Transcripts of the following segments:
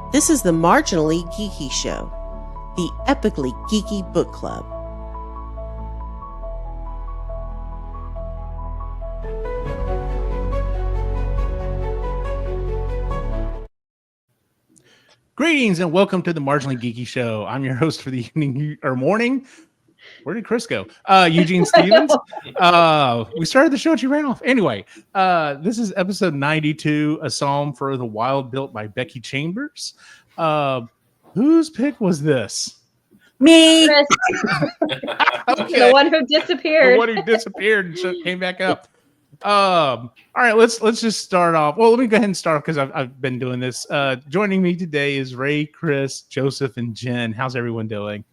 This is the Marginally Geeky Show, the epically geeky book club. Greetings and welcome to the Marginally Geeky Show. I'm your host for the evening or morning. Where did Chris go? Eugene Stevens. We started the show and she ran off. Anyway, this is episode 92, a psalm for the wild built by Becky Chambers. Whose pick was this? Me. Chris, Okay. the one who disappeared. The one who disappeared and came back up. All right, let's just start off. Well, let me go ahead and start off because I've been doing this. Joining me today is Ray, Chris, Joseph, and Jen. How's everyone doing?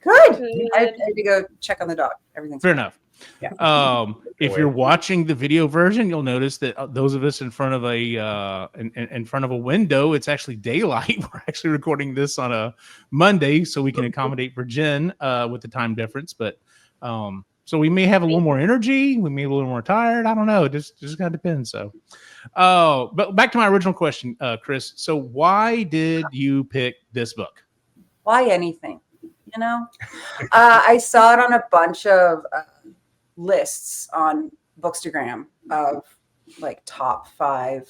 Good. I had to go check on the dog. Everything's Fair fine. enough. Yeah. If you're watching the video version, you'll notice that those of us in front of a in front of a window, it's actually daylight. We're actually recording this on a Monday, so we can accommodate for Jen with the time difference. But so we may have a little more energy. We may be a little more tired. I don't know. It just kind of depends. So, but back to my original question, Chris. So why did you pick this book? Why anything? You know, I saw it on a bunch of lists on Bookstagram of like top 5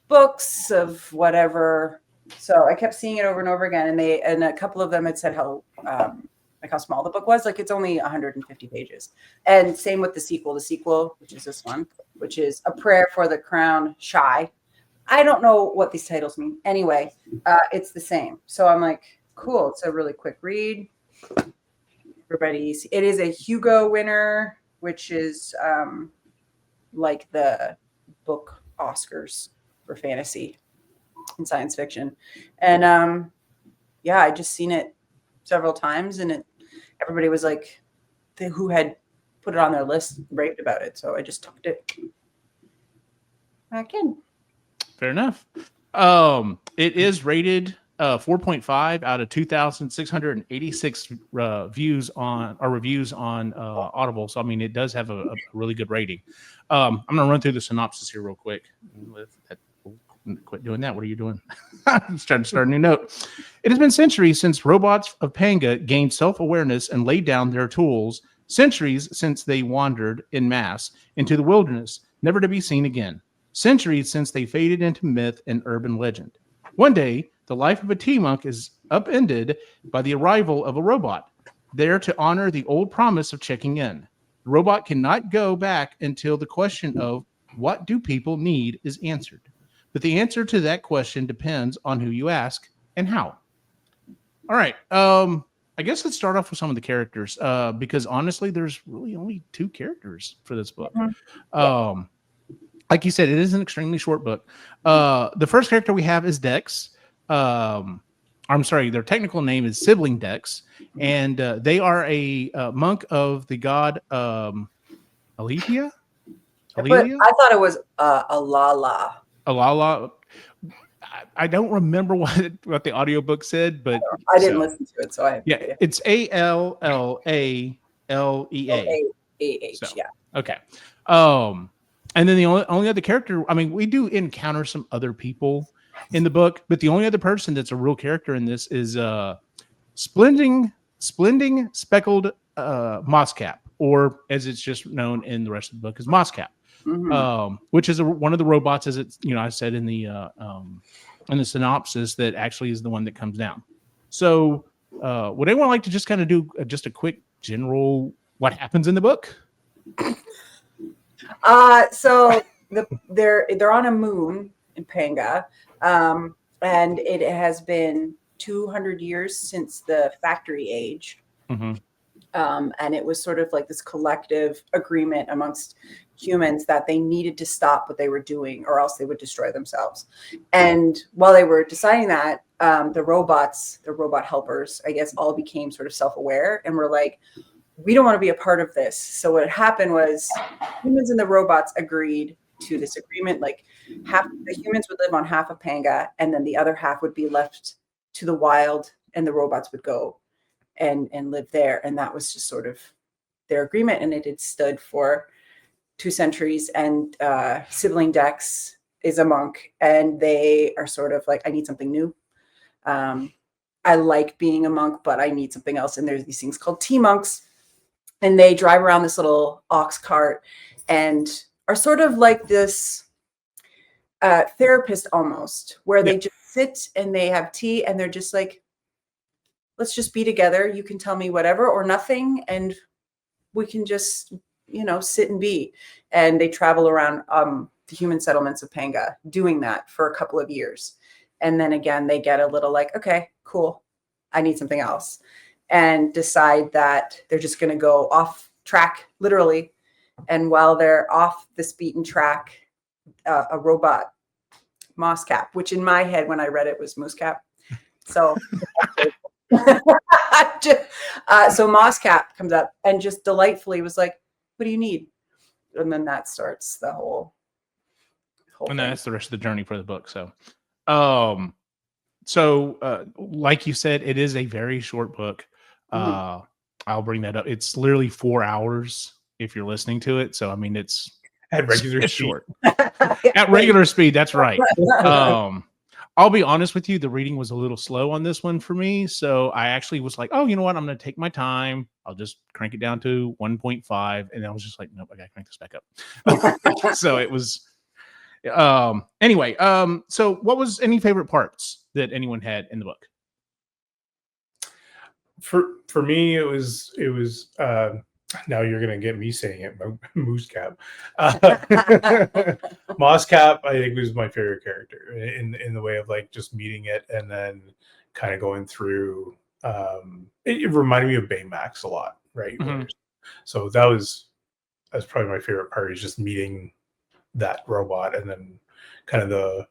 books of whatever. So I kept seeing it over and over again, and a couple of them had said how small the book was. Like it's only 150 pages. And same with the sequel, which is this one, which is A Prayer for the Crown Shy. I don't know what these titles mean. Anyway, it's the same. So I'm like, cool. It's a really quick read. It is a Hugo winner, which is like the book Oscars for fantasy and science fiction. And I just seen it several times, and everybody was like, who had put it on their list, raved about it. So I just tucked it back in. Fair enough. It is rated 4.5 out of 2,686 reviews on Audible. So I mean, it does have a really good rating. I'm gonna run through the synopsis here real quick. Quit doing that. What are you doing? I'm just trying to start a new note. It has been centuries since robots of Panga gained self-awareness and laid down their tools. Centuries since they wandered en masse into the wilderness, never to be seen again. Centuries since they faded into myth and urban legend. One day, the life of a T-monk is upended by the arrival of a robot, there to honor the old promise of checking in. The robot cannot go back until the question of what do people need is answered. But the answer to that question depends on who you ask and how. All right. I guess let's start off with some of the characters because honestly, there's really only 2 characters for this book. Mm-hmm. Like you said, it is an extremely short book. The first character we have is Dex. I'm sorry, their technical name is Sibling Dex, and they are a monk of the god Aletheia? But I thought it was Alala. Alala. I don't remember what the audiobook said, but I didn't listen to it, so it's Allalea. So, yeah. Okay. And then the only other character, I mean, we do encounter some other people in the book, but the only other person that's a real character in this is splending speckled mosscap, or as it's just known in the rest of the book as mosscap. Mm-hmm. Which is one of the robots, as it's, I said in the synopsis, that actually is the one that comes down. So would anyone like to just kind of do just a quick general what happens in the book? So they're on a moon in Panga, and it has been 200 years since the factory age. Mm-hmm. And it was sort of like this collective agreement amongst humans that they needed to stop what they were doing or else they would destroy themselves. And while they were deciding that, the robot helpers, I guess, all became sort of self-aware and were like, we don't want to be a part of this. So what happened was humans and the robots agreed to this agreement. Like half the humans would live on half of Panga, and then the other half would be left to the wild, and the robots would go and live there. And that was just sort of their agreement. And it had stood for 2 centuries. And Sibling Dex is a monk, and they are sort of like, I need something new. I like being a monk, but I need something else. And there's these things called tea monks, and they drive around this little ox cart and are sort of like this therapist almost, where they just sit and they have tea and they're just like, let's just be together. You can tell me whatever or nothing, and we can just, sit and be. And they travel around the human settlements of Panga doing that for a couple of years. And then again, they get a little like, okay, cool, I need something else, and decide that they're just going to go off track, literally. And while they're off this beaten track, a robot, Moss Cap, which in my head when I read it was Moose Cap. So, so Moss Cap comes up and just delightfully was like, "What do you need?" And then that starts the whole and thing. that's the rest of the journey for the book. So, like you said, it is a very short book. I'll bring that up. It's literally 4 hours if you're listening to it. So, I mean, it's At regular it's speed. short. At regular speed, that's right. I'll be honest with you, the reading was a little slow on this one for me. So I actually was like, oh, you know what? I'm going to take my time. I'll just crank it down to 1.5. And I was just like, nope, I got to crank this back up. So it was, anyway. So what was any favorite parts that anyone had in the book? For me, it was now you're gonna get me saying it, Moose Cap. Moss Cap, I think, was my favorite character in the way of like just meeting it and then kind of going through. It reminded me of Baymax a lot, right? So that's probably my favorite part, is just meeting that robot and then kind of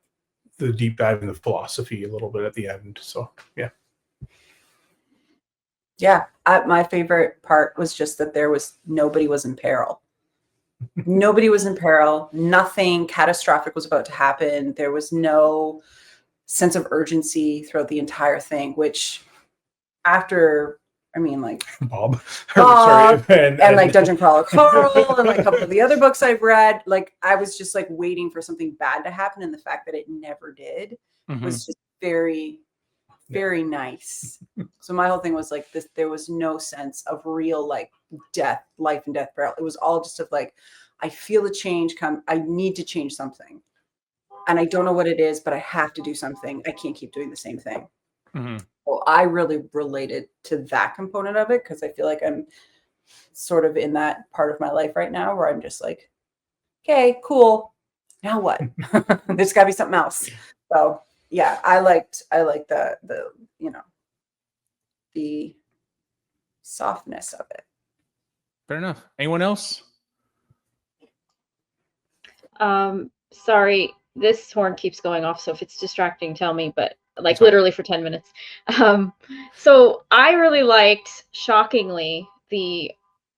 the deep dive in the philosophy a little bit at the end. So yeah. Yeah, my favorite part was just that nobody was in peril. Nobody was in peril. Nothing catastrophic was about to happen. There was no sense of urgency throughout the entire thing, which after, like Bob. Sorry, and like Dungeon Crawler Carl and like a couple of the other books I've read, like I was just like waiting for something bad to happen. And the fact that it never did was just very, very nice. So my whole thing was like this, there was no sense of real like life and death peril. It was all just of like, I feel a change come. I need to change something. And I don't know what it is, but I have to do something. I can't keep doing the same thing. Well, I really related to that component of it because I feel like I'm sort of in that part of my life right now where I'm just like, okay, cool. Now what? There's got to be something else. So yeah, I liked the the softness of it. Fair enough. Anyone else? Sorry, this horn keeps going off, so if it's distracting, tell me, but like literally for 10 minutes. So I really liked, shockingly, the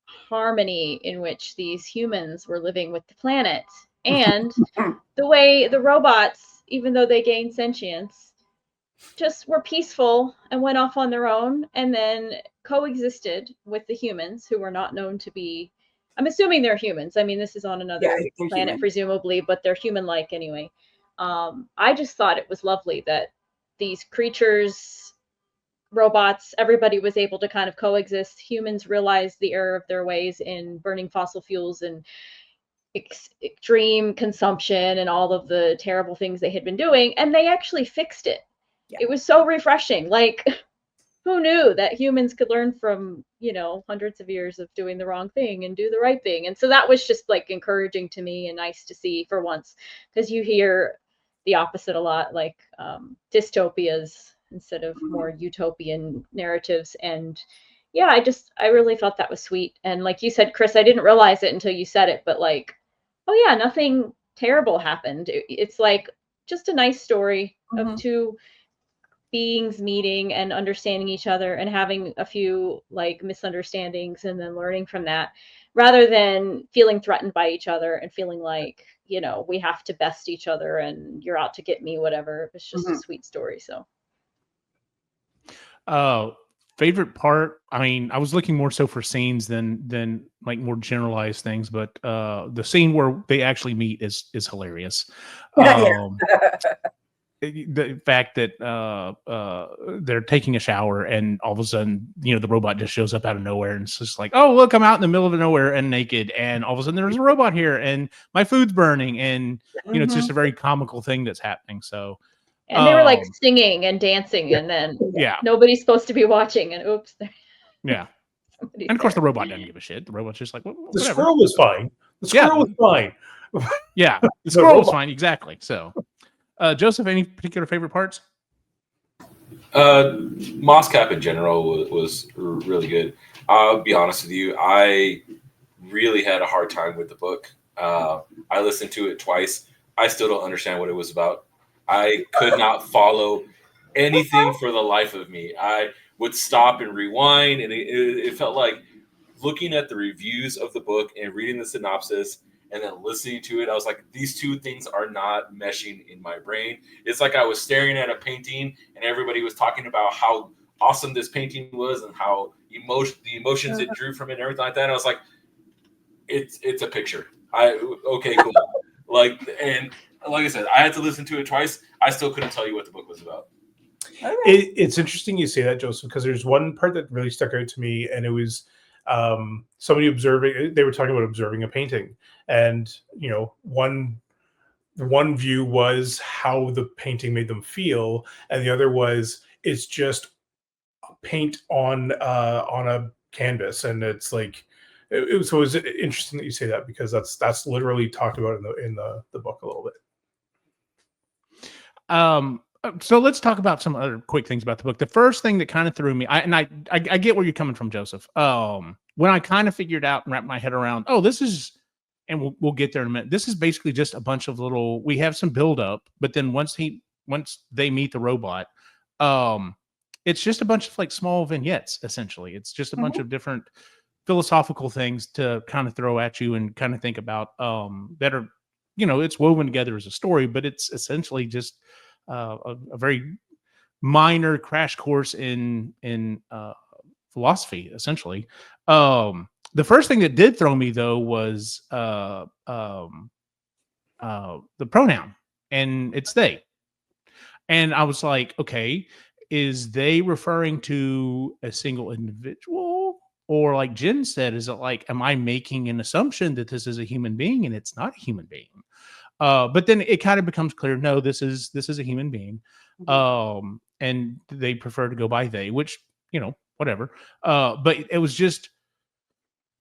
harmony in which these humans were living with the planet, and the way the robots, even though they gained sentience, just were peaceful and went off on their own and then coexisted with the humans, who were not known to be, I'm assuming they're humans. I mean, this is on another planet, human, presumably, but they're human-like anyway. I just thought it was lovely that these creatures, robots, everybody was able to kind of coexist. Humans realized the error of their ways in burning fossil fuels and extreme consumption and all of the terrible things they had been doing, and they actually fixed it. Yeah. It was so refreshing. Like, who knew that humans could learn from, hundreds of years of doing the wrong thing and do the right thing? And so that was just like encouraging to me and nice to see for once, because you hear the opposite a lot, like dystopias instead of more utopian narratives. And yeah, I really thought that was sweet. And like you said, Chris, I didn't realize it until you said it, but like, oh yeah, nothing terrible happened. It's like just a nice story of two beings meeting and understanding each other and having a few like misunderstandings and then learning from that, rather than feeling threatened by each other and feeling like, we have to best each other and you're out to get me, whatever. It's just a sweet story. So Favorite part, I mean, I was looking more so for scenes than like more generalized things, but the scene where they actually meet is hilarious. The fact that they're taking a shower and all of a sudden, the robot just shows up out of nowhere and it's just like, oh, look, I'm out in the middle of nowhere and naked, and all of a sudden there's a robot here and my food's burning, and it's just a very comical thing that's happening. So and they were like singing and dancing, and then nobody's supposed to be watching, and oops. Yeah. And of course the robot doesn't give a shit. The robot's just like, whatever. The squirrel was fine. The squirrel was fine. Yeah, the squirrel was fine. Exactly. So, Joseph, any particular favorite parts? Moscap in general was really good. I'll be honest with you. I really had a hard time with the book. I listened to it twice. I still don't understand what it was about. I could not follow anything for the life of me. I would stop and rewind, and it felt like looking at the reviews of the book and reading the synopsis and then listening to it. I was like, these two things are not meshing in my brain. It's like I was staring at a painting and everybody was talking about how awesome this painting was and how the emotions it drew from it and everything like that. And I was like, it's a picture. Okay, cool. And like I said, I had to listen to it twice. I still couldn't tell you what the book was about. It's interesting you say that, Joseph, because there's one part that really stuck out to me, and it was somebody observing. They were talking about observing a painting, and one view was how the painting made them feel, and the other was it's just paint on a canvas, and it's like it was interesting that you say that, because that's literally talked about in the book a little bit. So let's talk about some other quick things about the book. The first thing that kind of threw me, I get where you're coming from, Joseph. When I kind of figured out and wrapped my head around, this is, and we'll get there in a minute. This is basically just a bunch of little. We have some build up, but then once they meet the robot, it's just a bunch of like small vignettes. Essentially, it's just a bunch of different philosophical things to kind of throw at you and kind of think about. That are, it's woven together as a story, but it's essentially just a very minor crash course in philosophy, essentially. The first thing that did throw me though was the pronoun, and it's they. And I was like, okay, is they referring to a single individual? Or like Jen said, is it like, am I making an assumption that this is a human being and it's not a human being? But then it kind of becomes clear, no, this is a human being. And they prefer to go by they, which, whatever. But it was just,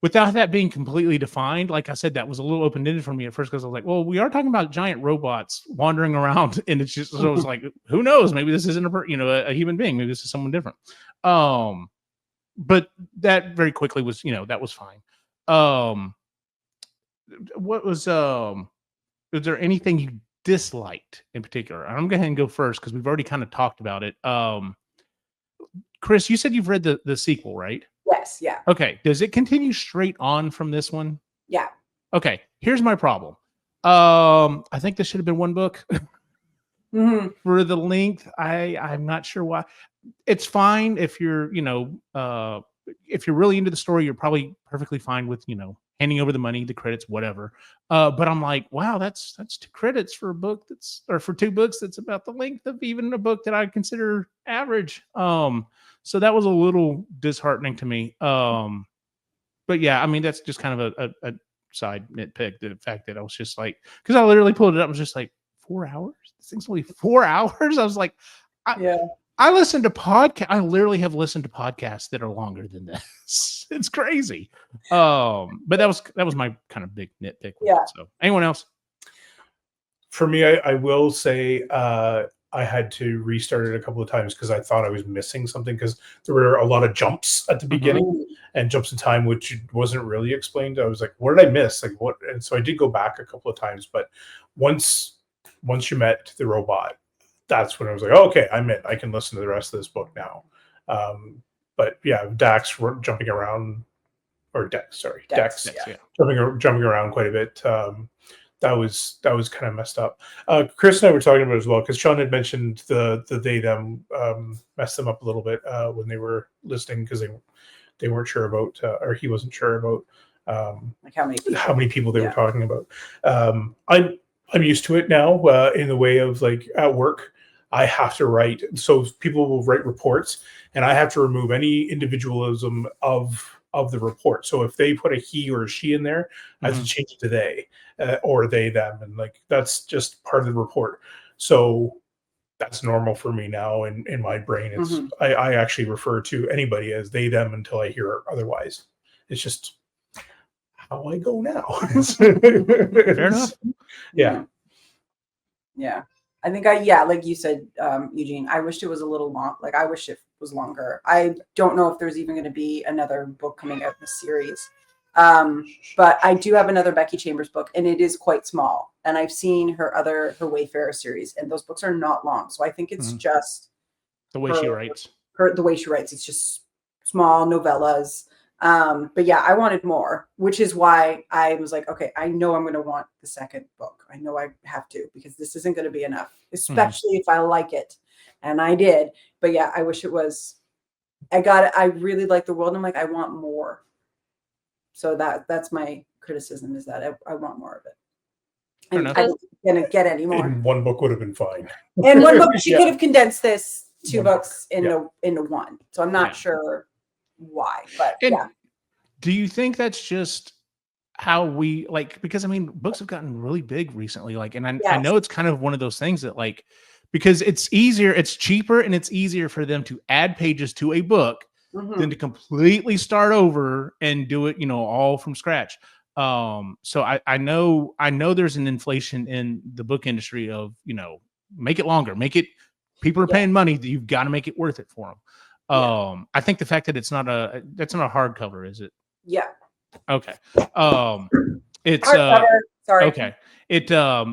without that being completely defined, like I said, that was a little open-ended for me at first, because I was like, well, we are talking about giant robots wandering around, and it's just, so I was like, who knows? Maybe this isn't a human being. Maybe this is someone different. But that very quickly was, that was fine. What was there anything you disliked in particular? I'm going to go ahead and go first because we've already kind of talked about it. Chris, you said you've read the sequel, right? Yes. Yeah. Okay. Does it continue straight on from this one? Yeah. Okay. Here's my problem. I think this should have been one book. For the length. I'm not sure why. It's fine if you're, if you're really into the story, you're probably perfectly fine with, handing over the money, the credits, whatever. But I'm like, wow, that's 2 credits for a book for 2 books that's about the length of even a book that I consider average. So that was a little disheartening to me. But yeah, I mean, that's just kind of a side nitpick, the fact that I was just like, because I literally pulled it up, I was just like, 4 hours? This thing's only 4 hours? I was like, I listen to podcasts. I literally have listened to podcasts that are longer than this. It's crazy. But that was my kind of big nitpick. Yeah. So anyone else? For me, I will say I had to restart it a couple of times because I thought I was missing something, because there were a lot of jumps at the beginning and jumps in time, which wasn't really explained. I was like, what did I miss? Like what? And so I did go back a couple of times, but once you met the robot, that's when I was like, oh, okay, I'm in. I can listen to the rest of this book now. But yeah, Dax jumping around, or Dex, sorry, Dex yeah. jumping around quite a bit. that was kind of messed up. Chris and I were talking about it as well, because Sean had mentioned the they them messed them up a little bit when they were listening, because they weren't sure about or he wasn't sure about like how many people they were talking about. I'm used to it now in the way of like at work. I have to write, so people will write reports, and I have to remove any individualism of the report. So if they put a he or a she in there, I have to change it to they or they them, and like that's just part of the report. So that's normal for me now in my brain. It's I actually refer to anybody as they them until I hear otherwise. It's just how I go now. Fair enough. Yeah. Yeah. I think like you said, Eugene, I wished it was a little long. Like I wish it was longer. I don't know if there's even going to be another book coming out in the series. But I do have another Becky Chambers book, and it is quite small. And I've seen her Wayfarer series, and those books are not long. So I think it's just the way she writes. The way she writes. It's just small novellas. But yeah, I wanted more, which is why I was like, okay, I know I'm going to want the second book. I know I have to, because this isn't going to be enough, especially if I like it. And I did. But yeah, I wish it was, I really like the world. And I'm like, I want more. So that's my criticism, is that I want more of it. And I wasn't going to get any more. And one book would have been fine. And one book, she could have condensed two books into one. So I'm not sure why, but do you think that's just how we like, because I mean books have gotten really big recently, like, and I know it's kind of one of those things that like, because it's easier, it's cheaper, and it's easier for them to add pages to a book than to completely start over and do it, all from scratch. So I know there's an inflation in the book industry of, make it longer, people are paying money, you've got to make it worth it for them. I think the fact that that's not a hardcover, is it? Yeah. Okay. It's sorry. Okay. It I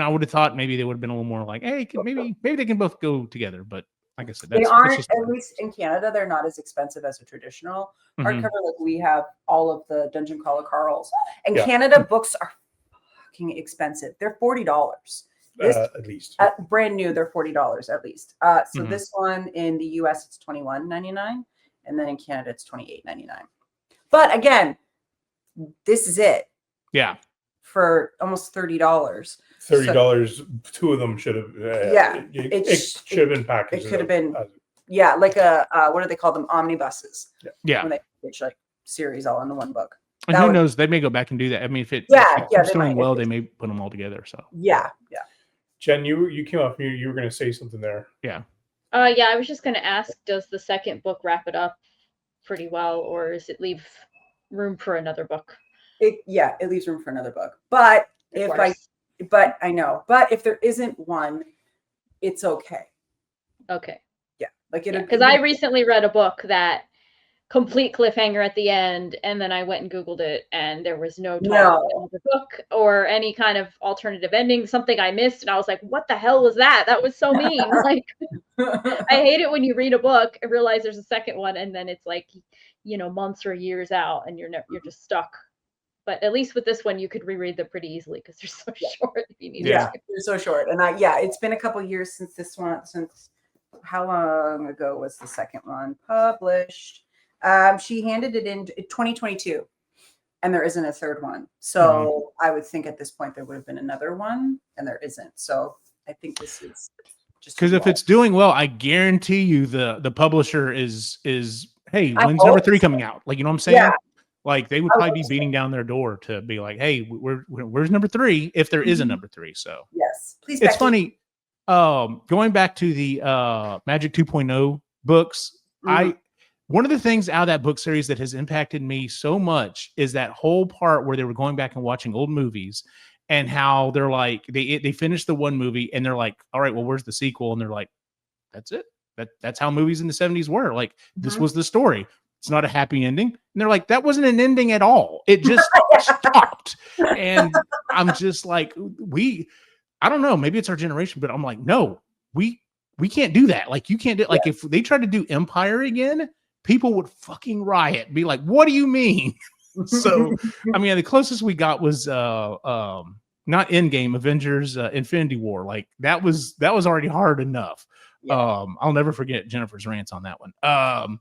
would have thought maybe they would have been a little more like, hey, maybe they can both go together, but like I said, they aren't, at least in Canada, they're not as expensive as a traditional hardcover. Like we have all of the Dungeon Crawler Carls, and Canada books are fucking expensive. They're $40. At least brand new, they're $40 at least. So this one in the US it's $21.99, and then in Canada it's $28.99. But again, this is it. Yeah, for almost $30. $30. Two of them should have. It should have been packaged. It could have been. Like a what do they call them? Omnibuses. Yeah. When they pitch like series all into one book. And who knows? They may go back and do that. I mean, if it's doing well, they may put them all together. So yeah. Jen, you came off mute. You were going to say something there. Yeah. I was just going to ask: does the second book wrap it up pretty well, or does it leave room for another book? It leaves room for another book. But if there isn't one, it's okay. Okay. Yeah. Like it, because I recently read a book that complete cliffhanger at the end, and then I went and Googled it, and there was no talk in the book or any kind of alternative ending, something I missed, and I was like, what the hell was that? That was so mean. Like, I hate it when you read a book and realize there's a second one, and then it's like, months or years out, and you're just stuck. But at least with this one, you could reread them pretty easily because they're so short. If you need to. They're so short. And it's been a couple years since this one. Since how long ago was the second one published? She handed it in 2022, and there isn't a third one. So I would think at this point there would have been another one, and there isn't. So I think this is just because if it's doing well, I guarantee you the publisher is hey, when's number 3 coming out? Like, you know what I'm saying? Yeah. Like they would probably be beating down their door to be like, hey, where's number 3 if there is a number 3. So yes, please. It's funny. Going back to the Magic 2.0 books, one of the things out of that book series that has impacted me so much is that whole part where they were going back and watching old movies and how they're like, they finished the one movie and they're like, all right, well, where's the sequel? And they're like, that's it. That's how movies in the 70s were. Like, this was the story. It's not a happy ending. And they're like, that wasn't an ending at all. It just stopped. And I'm just like, I don't know, maybe it's our generation, but I'm like, no, we can't do that. Like, you can't do like if they tried to do Empire again, people would fucking riot, be like, what do you mean? So, I mean, the closest we got was not Endgame, Avengers, Infinity War. Like that was already hard enough. Yeah. I'll never forget Jennifer's rants on that one.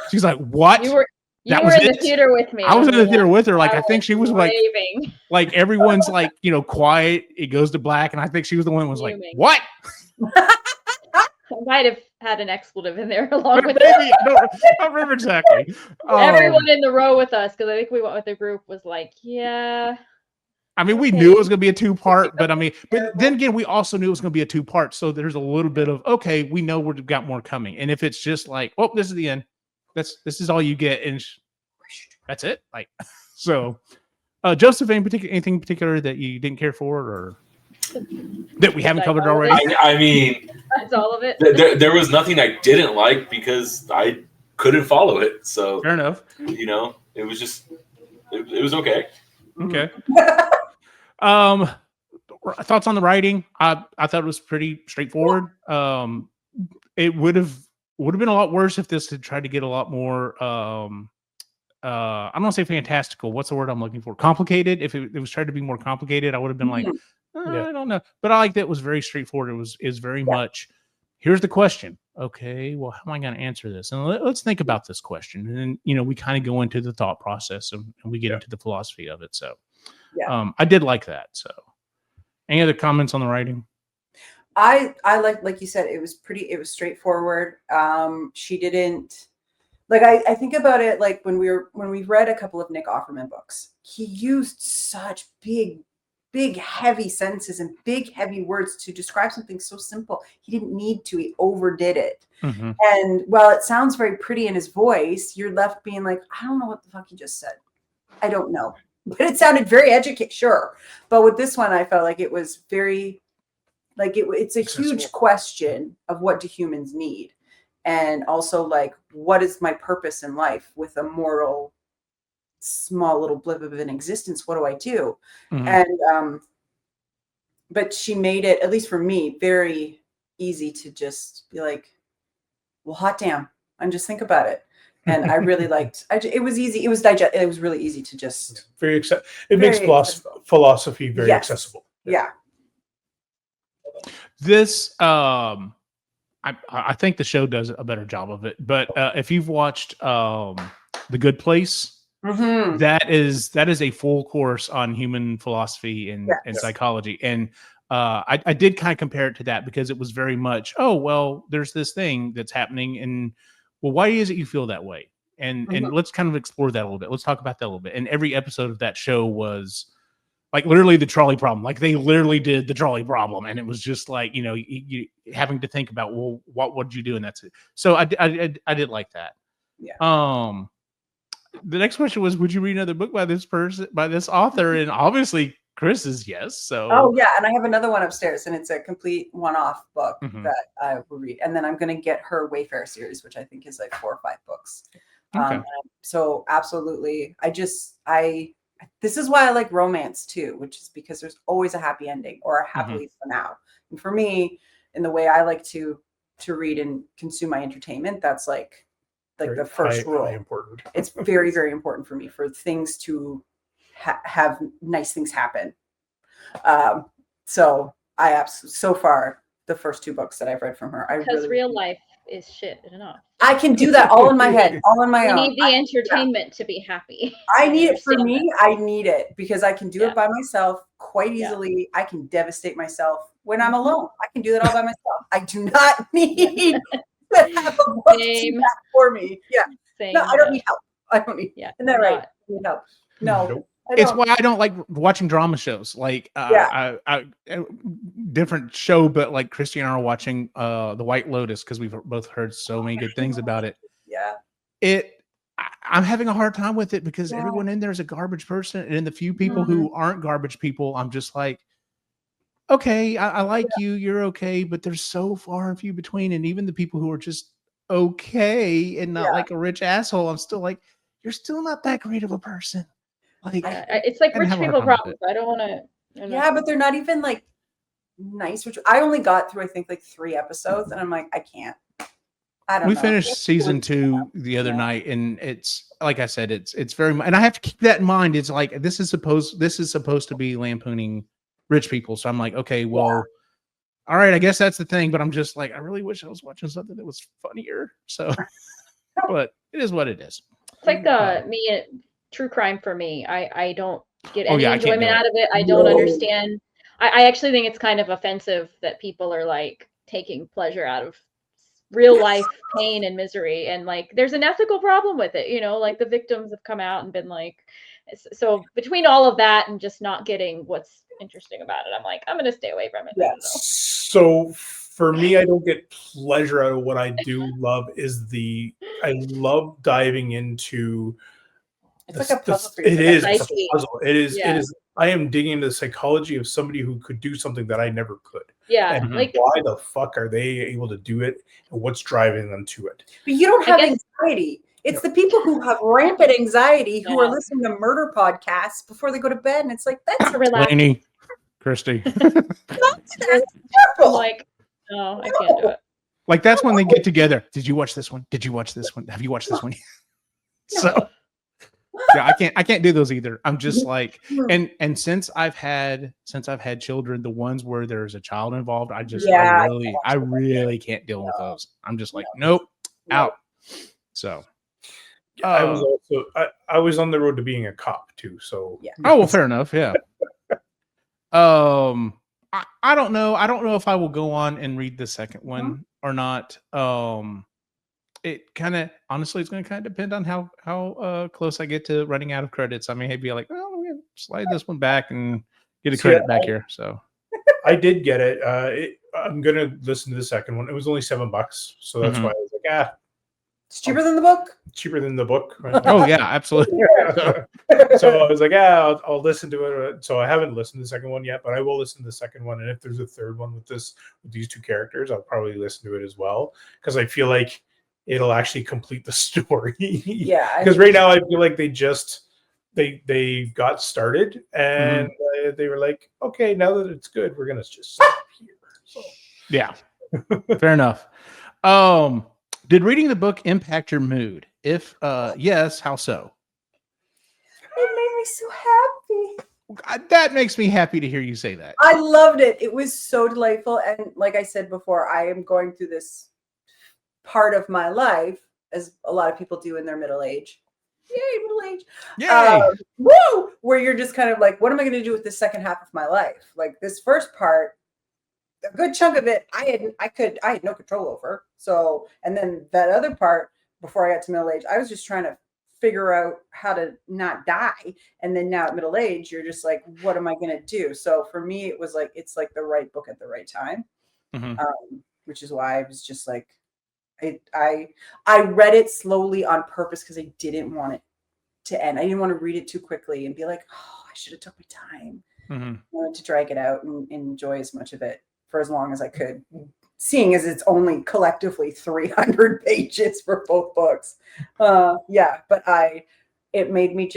She's like, "What? You were That you was were in the it?" theater with me. I was when in we the theater watched with her. Like, it. I think she was like raving. everyone's like, quiet. It goes to black, and I think she was the one who was like, Fuming. "What?" I might have had an expletive in there along with Maybe I don't remember exactly. everyone in the row with us, because I think we went with the group was like, yeah. I mean, we Okay. knew it was going to be a 2-part, but I mean, but then again, we also knew it was going to be a 2-part. So there's a little bit of, okay, we know we've got more coming. And if it's just like, oh, this is the end, this is all you get, and that's it. Like, so, Joseph, anything particular that you didn't care for, or that we haven't covered already? I mean, that's all of it. There was nothing I didn't like because I couldn't follow it. So Fair enough. It was just, it was okay. Okay. Thoughts on the writing? I thought it was pretty straightforward. It would have been a lot worse if this had tried to get a lot more. I don't want to say fantastical. What's the word I'm looking for? Complicated. If it was tried to be more complicated, I would have been like, I don't know. But I like that it was very straightforward. It was very much. Here's the question. Okay, well, how am I going to answer this? And let's think about this question. And then we kind of go into the thought process and we get into the philosophy of it. So. I did like that. So, any other comments on the writing? I like you said, it was straightforward. She didn't like, I think about it like when we've read a couple of Nick Offerman books, he used such big heavy sentences and big heavy words to describe something so simple. He didn't need to, he overdid it. Mm-hmm. And while it sounds very pretty in his voice, you're left being like, I don't know what the fuck he just said. I don't know. But it sounded very educated, sure. But with this one, I felt like it was very, like it's a huge question of what do humans need, and also like what is my purpose in life with a mortal, small little blip of an existence? What do I do? Mm-hmm. And but she made it, at least for me, very easy to just be like, well, hot damn, and just think about it. And I really liked. It was easy. It was It was really easy to just It makes philosophy very accessible. Yeah. This, I think the show does a better job of it. But if you've watched The Good Place, mm-hmm. that is a full course on human philosophy and psychology. And I did kind of compare it to that because it was very much, oh well, there's this thing that's happening, and well, why is it you feel that way? And let's kind of explore that a little bit. Let's talk about that a little bit. And every episode of that show was like literally the trolley problem. Like they literally did the trolley problem, and it was just like you having to think about, well, what would you do? And that's it. So I did like that. Yeah. The next question was, would you read another book by this author? And obviously Chris is yes. So yeah, and I have another one upstairs, and it's a complete one-off book that I will read, and then I'm going to get her Wayfair series, which I think is like 4 or 5 books. Okay. So absolutely, this is why I like romance too, which is because there's always a happy ending or a happily for now. And for me, in the way I like to read and consume my entertainment, that's like the first rule. Important. It's very, very important for me for things to have nice things happen. So so far the first 2 books that I've read from her, because real life is shit enough. I can do that all in my head, all on my own. You need the entertainment to be happy. I need it for me. I need it because I can do it by myself quite easily. I can devastate myself when I'm alone. I can do that all by myself. I do not need to have a book do that for me. Yeah. Same. No, I don't need help. I don't need. Yeah. Isn't that right? I need help. No. Nope. It's why I don't like watching drama shows. Like I different show, but like Christy and I are watching The White Lotus because we've both heard so many good things about it. Yeah. I'm having a hard time with it because everyone in there is a garbage person, and in the few people who aren't garbage people, I'm just like, okay, I like you, you're okay, but there's so far and few between, and even the people who are just okay and not like a rich asshole, I'm still like, you're still not that great of a person. Like it's like rich people problems. I don't want to. Yeah, but they're not even like nice. Which I only got through, I think, like 3 episodes, and I'm like, I can't. I don't We know. finished season 2 the other Yeah. night, and it's like I said, it's very much, and I have to keep that in mind. It's like this is supposed to be lampooning rich people. So I'm like, okay, well, all right, I guess that's the thing. But I'm just like, I really wish I was watching something that was funnier. So, but it is what it is. It's like true crime for me. I don't get Oh, any yeah, I can't do enjoyment it. out of it. I don't understand. I actually think it's kind of offensive that people are like taking pleasure out of real life pain and misery, and like there's an ethical problem with it. Like the victims have come out and been like, so between all of that and just not getting what's interesting about it, I'm like, I'm gonna stay away from it. I don't know. So for me, I don't get pleasure out of what I do love I love diving into. It's like a puzzle for you. It is. It's a Psyche. puzzle. It is. Yeah. It is. I am digging into the psychology of somebody who could do something that I never could. Yeah, And like why the fuck are they able to do it, and what's driving them to it? But you don't I have guess- anxiety. It's the people who have rampant anxiety who are Yeah. listening to murder podcasts before they go to bed, and it's like that's relax. Lainey, Christy, not I'm terrible. like, no, I can't do it. like that's when they get together. Did you watch this one? Did you watch this one? Have you watched this one? So yeah, I can't do those either. I'm just like, and since I've had children, the ones where there's a child involved, I really can't deal with those. I'm just like, nope, out. So I was also I was on the road to being a cop too. So Yeah. oh well, fair enough. Yeah. I don't know. I don't know if I will go on and read the second one or not. It kind of honestly, it's going to kind of depend on how close I get to running out of credits. I may be like, oh, I'm going to slide this one back and get a credit back here. So I did get it. I'm gonna listen to the second one. It was only $7, so that's why I was like, It's cheaper than the book. cheaper than the book. Right? oh yeah, absolutely. So I was like, I'll listen to it. So I haven't listened to the second one yet, but I will listen to the second one. And if there's a third one with these two characters, I'll probably listen to it as well, because I feel like it'll actually complete the story. Yeah. Because right now I feel like they got started and they were like, okay, now that it's good, we're gonna just stop here. So Yeah, fair enough. Did reading the book impact your mood? If yes, how so? It made me so happy. That makes me happy to hear you say that. I loved it. It was so delightful. And like I said before, I am going through this part of my life, as a lot of people do in their middle age. Yay, middle age. Yay! Woo! Where you're just kind of like, what am I going to do with the second half of my life? Like this first part, a good chunk of it, I had no control over. So, and then that other part, before I got to middle age, I was just trying to figure out how to not die. And then now at middle age, you're just like, what am I going to do? So for me, it was like, it's like the right book at the right time, which is why I was just like, I read it slowly on purpose because I didn't want it to end. I didn't want to read it too quickly and be like, oh, I should have took my time. I wanted to drag it out and enjoy as much of it for as long as I could, seeing as it's only collectively 300 pages for both books. But it made me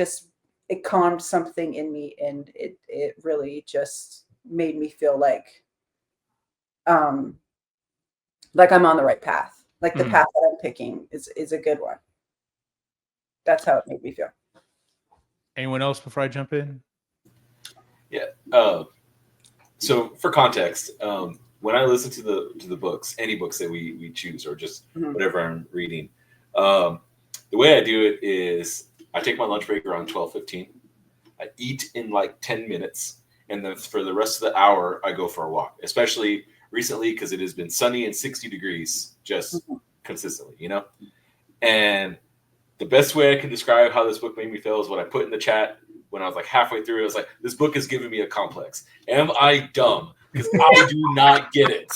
it calmed something in me, and it really just made me feel like I'm on the right path. Like the path that I'm picking is a good one. That's how it made me feel. Anyone else before I jump in? Yeah. So for context, when I listen to the books, any books that we choose, or just whatever I'm reading, the way I do it is I take my lunch break around 12:15. I eat in like 10 minutes, and then for the rest of the hour, I go for a walk. Especially recently, because it has been sunny and 60 degrees just consistently, And the best way I can describe how this book made me feel is what I put in the chat when I was like halfway through. It was like, this book is giving me a complex. Am I dumb? Because I do not get it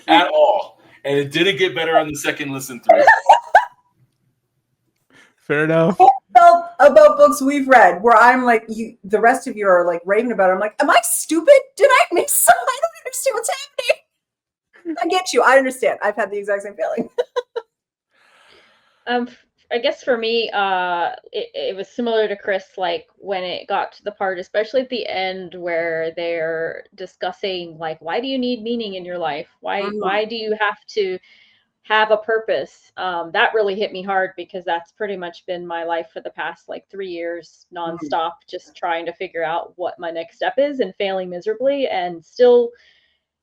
at all. And it didn't get better on the second listen through. Fair enough. Felt about books we've read where I'm like, the rest of you are like raving about it. I'm like, am I stupid? Did I miss something? I don't understand what's happening. I get you. I understand. I've had the exact same feeling. I guess for me, it was similar to Chris, like when it got to the part, especially at the end, where they're discussing like, why do you need meaning in your life? Why do you have to have a purpose. That really hit me hard because that's pretty much been my life for the past like 3 years nonstop, just trying to figure out what my next step is and failing miserably and still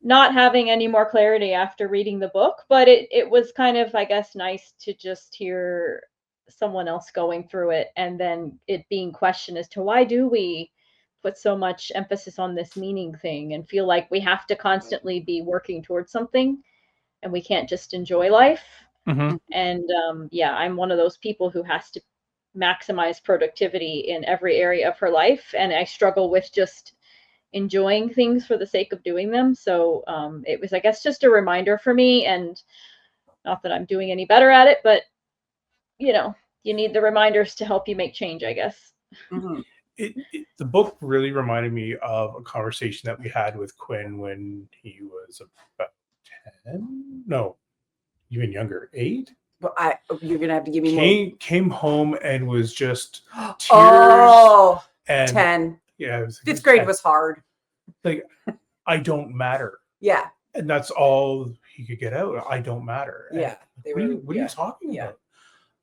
not having any more clarity after reading the book. But it was kind of, I guess, nice to just hear someone else going through it and then it being questioned as to why do we put so much emphasis on this meaning thing and feel like we have to constantly be working towards something and we can't just enjoy life. Mhm. And yeah, I'm one of those people who has to maximize productivity in every area of her life. And I struggle with just enjoying things for the sake of doing them. So it was, I guess, just a reminder for me. And not that I'm doing any better at it, but you know, you need the reminders to help you make change, I guess. The book really reminded me of a conversation that we had with Quinn when he was about 10, no, even younger, 8. But you're gonna have to give me more. Came home and was just tears. Oh, and 10. Yeah, it was, Fifth grade 10. was hard. Like, I don't matter. Yeah. And that's all he could get out. I don't matter. Yeah. What are you talking about?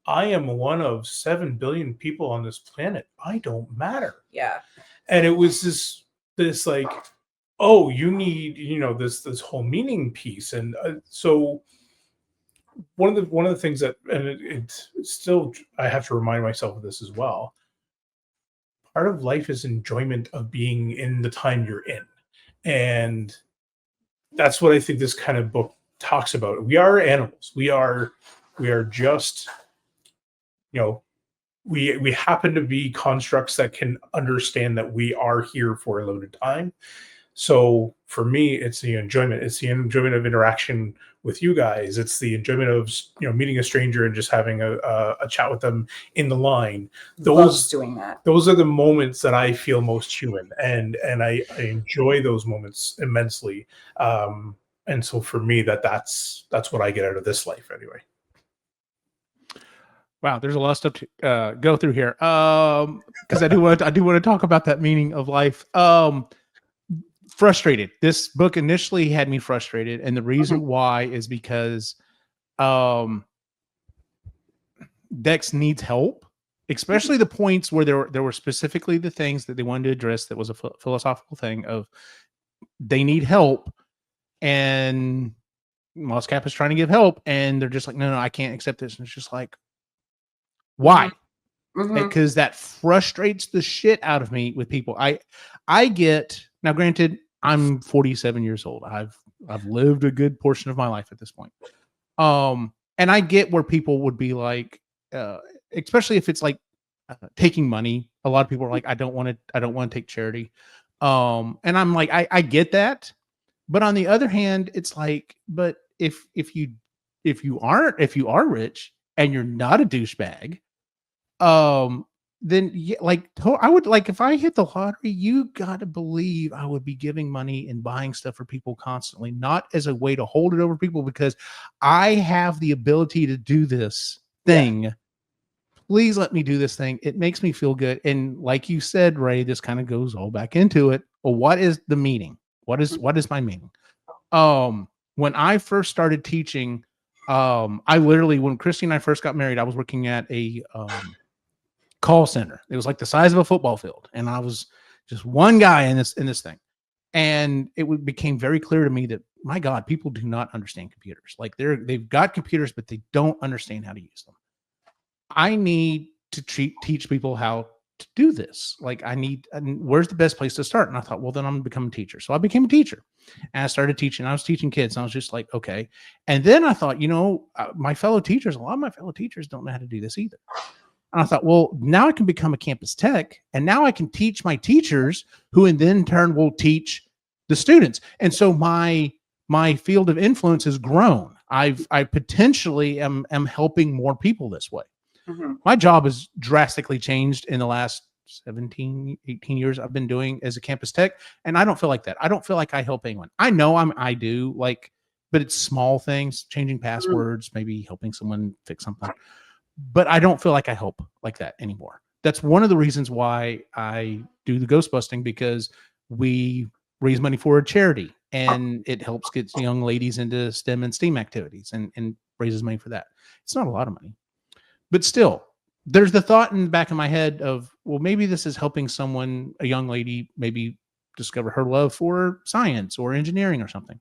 I am one of 7 billion people on this planet. I don't matter. Yeah. And it was this like, oh, you need, this whole meaning piece. And so one of the things that, and it's still, I have to remind myself of this as well. Part of life is enjoyment of being in the time you're in. And that's what I think this kind of book talks about. We are animals. We are just, we happen to be constructs that can understand that we are here for a limited time. So for me, it's the enjoyment. It's the enjoyment of interaction with you guys. It's the enjoyment of meeting a stranger and just having a chat with them in the line. Loves doing that. Those are the moments that I feel most human, and I enjoy those moments immensely. And so for me, that's what I get out of this life anyway. Wow, there's a lot of stuff to go through here. Because I do want to talk about that meaning of life. Frustrated. This book initially had me frustrated, and the reason why is because Dex needs help, especially the points where there were specifically the things that they wanted to address. That was a philosophical thing of they need help, and Moscap is trying to give help, and they're just like, no, I can't accept this. And it's just like, why? Because that frustrates the shit out of me with people. I get, now granted, I'm 47 years old. I've lived a good portion of my life at this point. And I get where people would be like, especially if it's like taking money. A lot of people are like, I don't want to take charity. And I'm like, I get that. But on the other hand, it's like, but if you are rich and you're not a douchebag, then I would, like, if I hit the lottery, you got to believe I would be giving money and buying stuff for people constantly, not as a way to hold it over people, because I have the ability to do this thing. Yeah. Please let me do this thing. It makes me feel good. And like you said, Ray, this kind of goes all back into it. Well, what is the meaning? What is my meaning? When I first started teaching, I literally, when Christy and I first got married, I was working at a call center. It was like the size of a football field, and I was just one guy in this thing. And it became very clear to me that, my God, people do not understand computers. Like they've got computers, but they don't understand how to use them. I need to teach people how to do this. Like where's the best place to start? And I thought, well, then I'm going to become a teacher. So I became a teacher, and I started teaching. I was teaching kids, and I was just like, okay. And then I thought, a lot of my fellow teachers don't know how to do this either. And I thought, well, now I can become a campus tech, and now I can teach my teachers, who in turn will teach the students. And so my field of influence has grown. I potentially am helping more people this way. My job has drastically changed in the last 17, 18 years I've been doing as a campus tech. And I don't feel like that. I don't feel like I help anyone. I know I do, but it's small things, changing passwords, maybe helping someone fix something. But I don't feel like I help like that anymore. That's one of the reasons why I do the ghost busting, because we raise money for a charity, and it helps get young ladies into STEM and STEAM activities and raises money for that. It's not a lot of money, but still, there's the thought in the back of my head of, well, maybe this is helping someone, a young lady, maybe discover her love for science or engineering or something.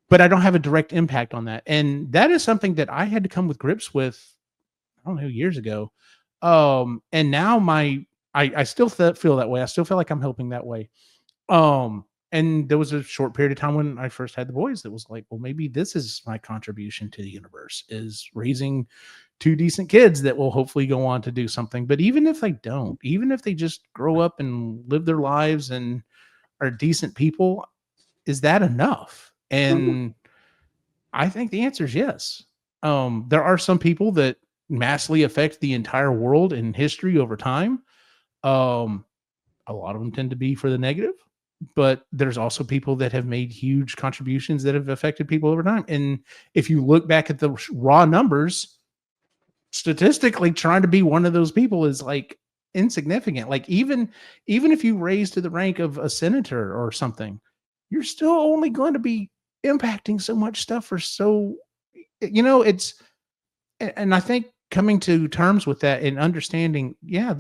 But I don't have a direct impact on that. And that is something that I had to come with grips with, I don't know, years ago. And now I still feel that way. I still feel like I'm helping that way. And there was a short period of time when I first had the boys that was like, well, maybe this is my contribution to the universe, is raising 2 decent kids that will hopefully go on to do something. But even if they don't, even if they just grow up and live their lives and are decent people, is that enough? And I think the answer is yes. There are some people that massively affect the entire world and history over time. A lot of them tend to be for the negative, but there's also people that have made huge contributions that have affected people over time. And if you look back at the raw numbers, statistically, trying to be one of those people is like insignificant. Like even if you raise to the rank of a senator or something, you're still only going to be impacting so much stuff for so, it's, and I think coming to terms with that and understanding, yeah,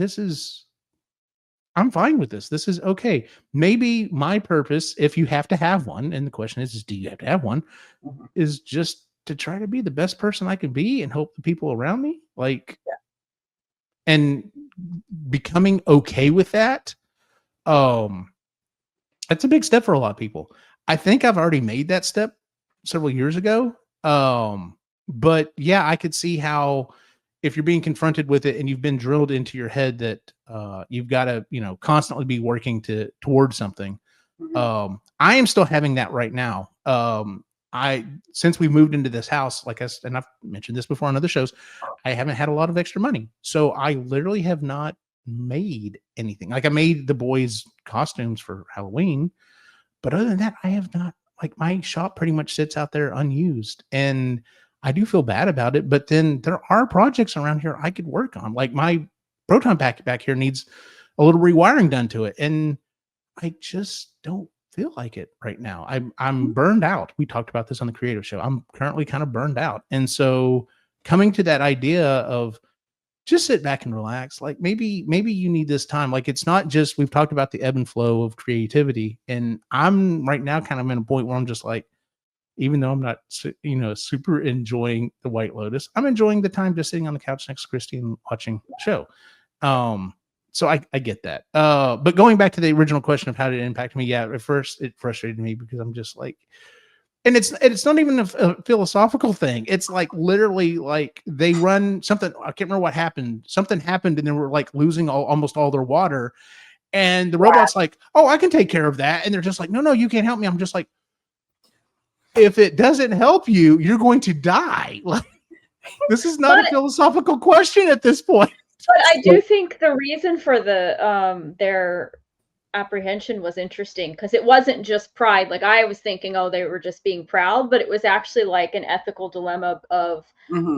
I'm fine with this. This is okay. Maybe my purpose, if you have to have one, and the question is do you have to have one, is just to try to be the best person I can be and help the people around me. And becoming okay with that. That's a big step for a lot of people. I think I've already made that step several years ago. But yeah, I could see how if you're being confronted with it and you've been drilled into your head that you've got to, constantly be working towards something. I am still having that right now. Since we moved into this house, and I've mentioned this before on other shows, I haven't had a lot of extra money. So I literally have not made anything. Like I made the boys' costumes for Halloween, but other than that, I have not. Like my shop pretty much sits out there unused, and I do feel bad about it. But then there are projects around here I could work on. Like my proton pack back here needs a little rewiring done to it, and I just don't feel like it right now. I'm burned out. We talked about this on the creative show. I'm currently kind of burned out, and so coming to that idea of just sit back and relax. Like maybe you need this time. Like it's not just, we've talked about the ebb and flow of creativity. And I'm right now kind of in a point where I'm just like, even though I'm not, super enjoying the White Lotus, I'm enjoying the time just sitting on the couch next to Christy and watching the show. So I get that. But going back to the original question of how did it impact me? Yeah, at first it frustrated me because I'm just like, and it's not even a philosophical thing. It's like literally like they run something. I can't remember what happened. Something happened and they were like losing almost all their water. And the robot's like, oh, I can take care of that. And they're just like, no, you can't help me. I'm just like, if it doesn't help you, you're going to die. Like, this is not a philosophical question at this point. But I do think the reason for their apprehension was interesting because it wasn't just pride. Like I was thinking, oh, they were just being proud, but it was actually like an ethical dilemma of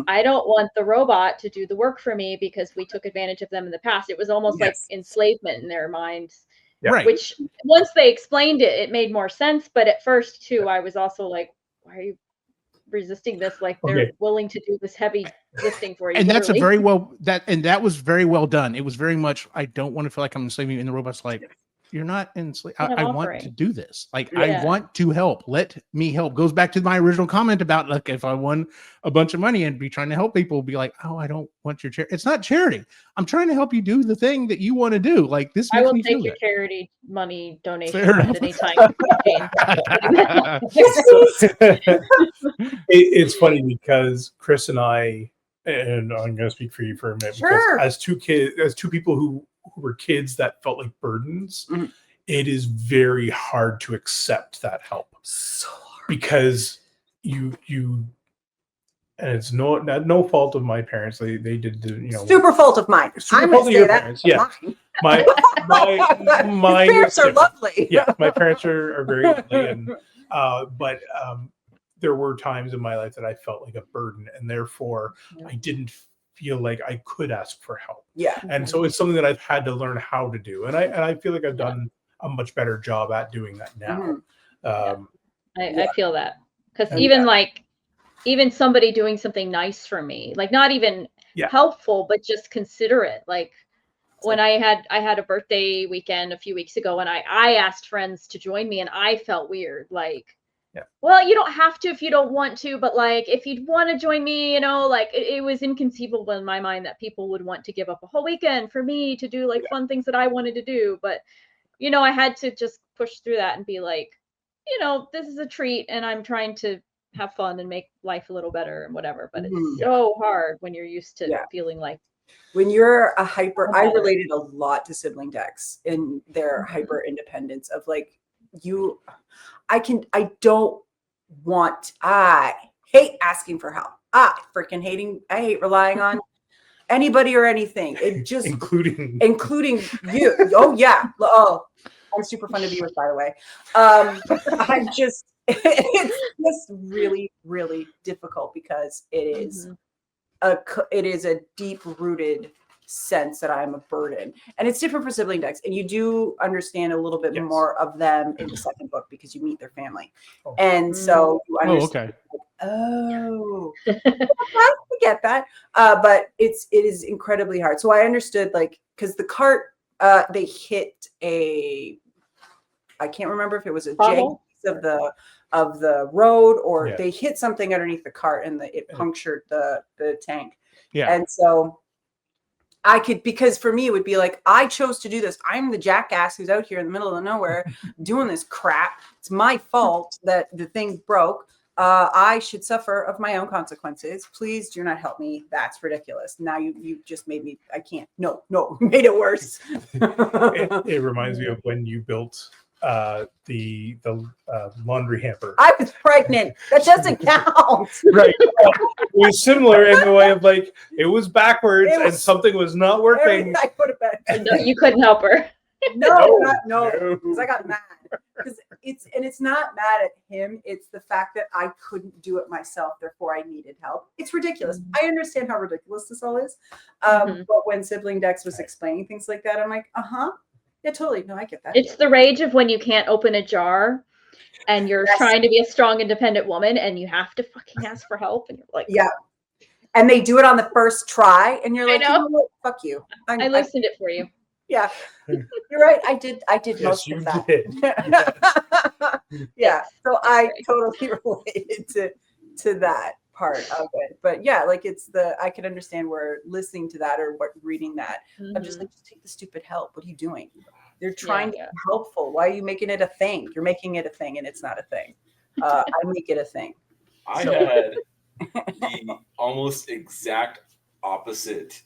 I don't want the robot to do the work for me because we took advantage of them in the past. It was almost like enslavement in their minds. Right. Which once they explained it, it made more sense. But at first too, I was also like, why are you resisting this? Like they're willing to do this heavy lifting for you. And that's that was very well done. It was very much, I don't want to feel like I'm enslaving you. And the robot's like, you're not enslaved. I want to do this. Like I want to help. Let me help. Goes back to my original comment about like if I won a bunch of money and be trying to help people, be like, oh, I don't want your charity. It's not charity. I'm trying to help you do the thing that you want to do. Like this. I will take your charity money donation at any time. It's funny because Chris and I, and I'm going to speak for you for a minute, because as two people who were kids that felt like burdens, it is very hard to accept that help. So hard. Because you and it's no fault of my parents. They did super fault of mine. I'm going to say that. Parents. Yeah. My parents are lovely. Yeah, my parents are very lovely, and but there were times in my life that I felt like a burden, and therefore I didn't feel like I could ask for help. Yeah. And so it's something that I've had to learn how to do. And I feel like I've done a much better job at doing that now. I feel that. Because even like even somebody doing something nice for me, like not even helpful, but just considerate. Like when I had a birthday weekend a few weeks ago, and I asked friends to join me, and I felt weird. Like, well, you don't have to if you don't want to, but like if you'd want to join me, like it was inconceivable in my mind that people would want to give up a whole weekend for me to do like fun things that I wanted to do. But I had to just push through that and be like, this is a treat, and I'm trying to have fun and make life a little better and whatever. But it's so hard when you're used to feeling like. When you're a hyper, I related a lot to sibling decks in their hyper independence of like I hate asking for help. I hate relying on anybody or anything. It just including you. Oh yeah. Oh, I'm super fun to be with, by the way. It's just really, really difficult because it is a deep rooted sense that I'm a burden, and it's different for sibling decks, and you do understand a little bit more of them in the second book because you meet their family, and so you understand. I get that, but it is incredibly hard. So I understood, like, because the cart they hit I can't remember if it was a jagged piece of the road or they hit something underneath the cart and it punctured the tank. And so because for me it would be like, I chose to do this. I'm the jackass who's out here in the middle of nowhere doing this crap. It's my fault that the thing broke. I should suffer of my own consequences. Please do not help me. That's ridiculous. Now you just made me, I can't. No, made it worse. It reminds me of when you built the laundry hamper. I was pregnant. That doesn't count. Right. It was similar in the way of like, it was backwards and something was not working. I put it back. No, you couldn't help her. No, because I got mad. It's not mad at him. It's the fact that I couldn't do it myself. Therefore, I needed help. It's ridiculous. I understand how ridiculous this all is. But when Sibling Dex was explaining things like that, I'm like, yeah, totally. No, I get that. It's the rage of when you can't open a jar and you're trying to be a strong, independent woman and you have to fucking ask for help. And you're like, and they do it on the first try. And you're like, you know what? Fuck you. I loosened it for you. Yeah, you're right. I did most of that. Yeah, so I totally related to that part of it. But yeah, like I can understand where listening to that or reading that. I'm just like, just take the stupid help. What are you doing? You're trying to be helpful. Why are you making it a thing? You're making it a thing, and it's not a thing. I make it a thing. I had the almost exact opposite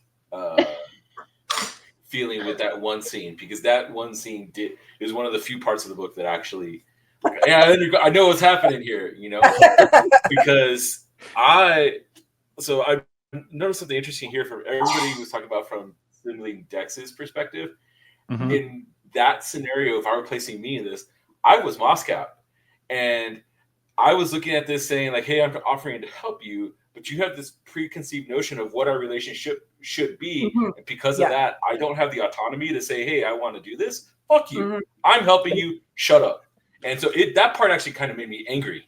feeling with that one scene, because that one scene is one of the few parts of the book that actually, I know what's happening here, because I noticed something interesting here from everybody who was talking about from Sibling Dex's perspective. In that scenario, if I were placing me in this, I was Moscow, and I was looking at this saying like, hey, I'm offering to help you, but you have this preconceived notion of what our relationship should be. And because of that, I don't have the autonomy to say, hey, I want to do this. Fuck you. I'm helping you. Shut up. And so that part actually kind of made me angry.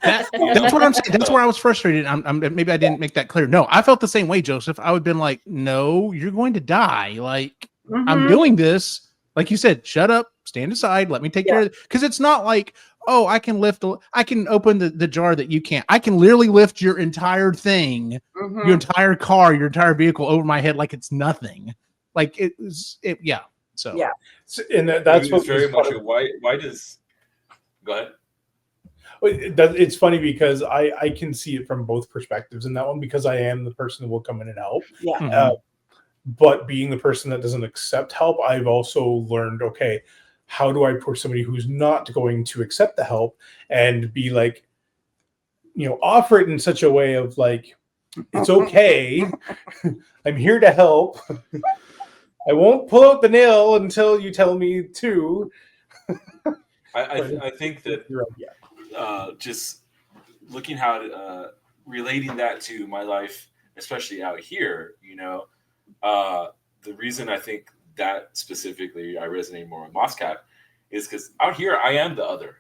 That's what I'm saying. That's where I was frustrated. Maybe I didn't make that clear. No, I felt the same way, Joseph. I would have been like, no, you're going to die. Like, I'm doing this. Like you said, shut up, stand aside, let me take care of it. Because it's not like, oh, I can open the jar that you can't. I can literally lift your entire thing, your entire car, your entire vehicle over my head like it's nothing. Like So and that's what's very much why does go ahead. It's funny because I can see it from both perspectives in that one, because I am the person who will come in and help. But being the person that doesn't accept help, I've also learned, okay, how do I push somebody who's not going to accept the help and be like, offer it in such a way of like, it's okay. I'm here to help. I won't pull out the nail until you tell me to. I think that just looking how relating that to my life, especially out here, the reason I think that specifically I resonate more with Moscow is because out here I am the other.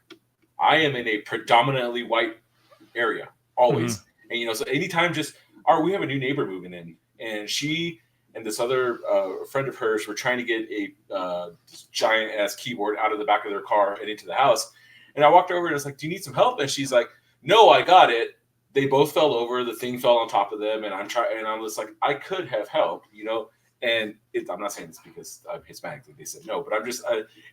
I am in a predominantly white area. always. And you know, so anytime we have a new neighbor moving in, and she and this other friend of hers were trying to get a this giant ass keyboard out of the back of their car and into the house. And I walked over and I was like, "Do you need some help?" And she's like, "No, I got it." They both fell over. The thing fell on top of them, and I'm just like, I could have helped, you know. And I'm not saying this because I'm Hispanic. They said no, but I'm just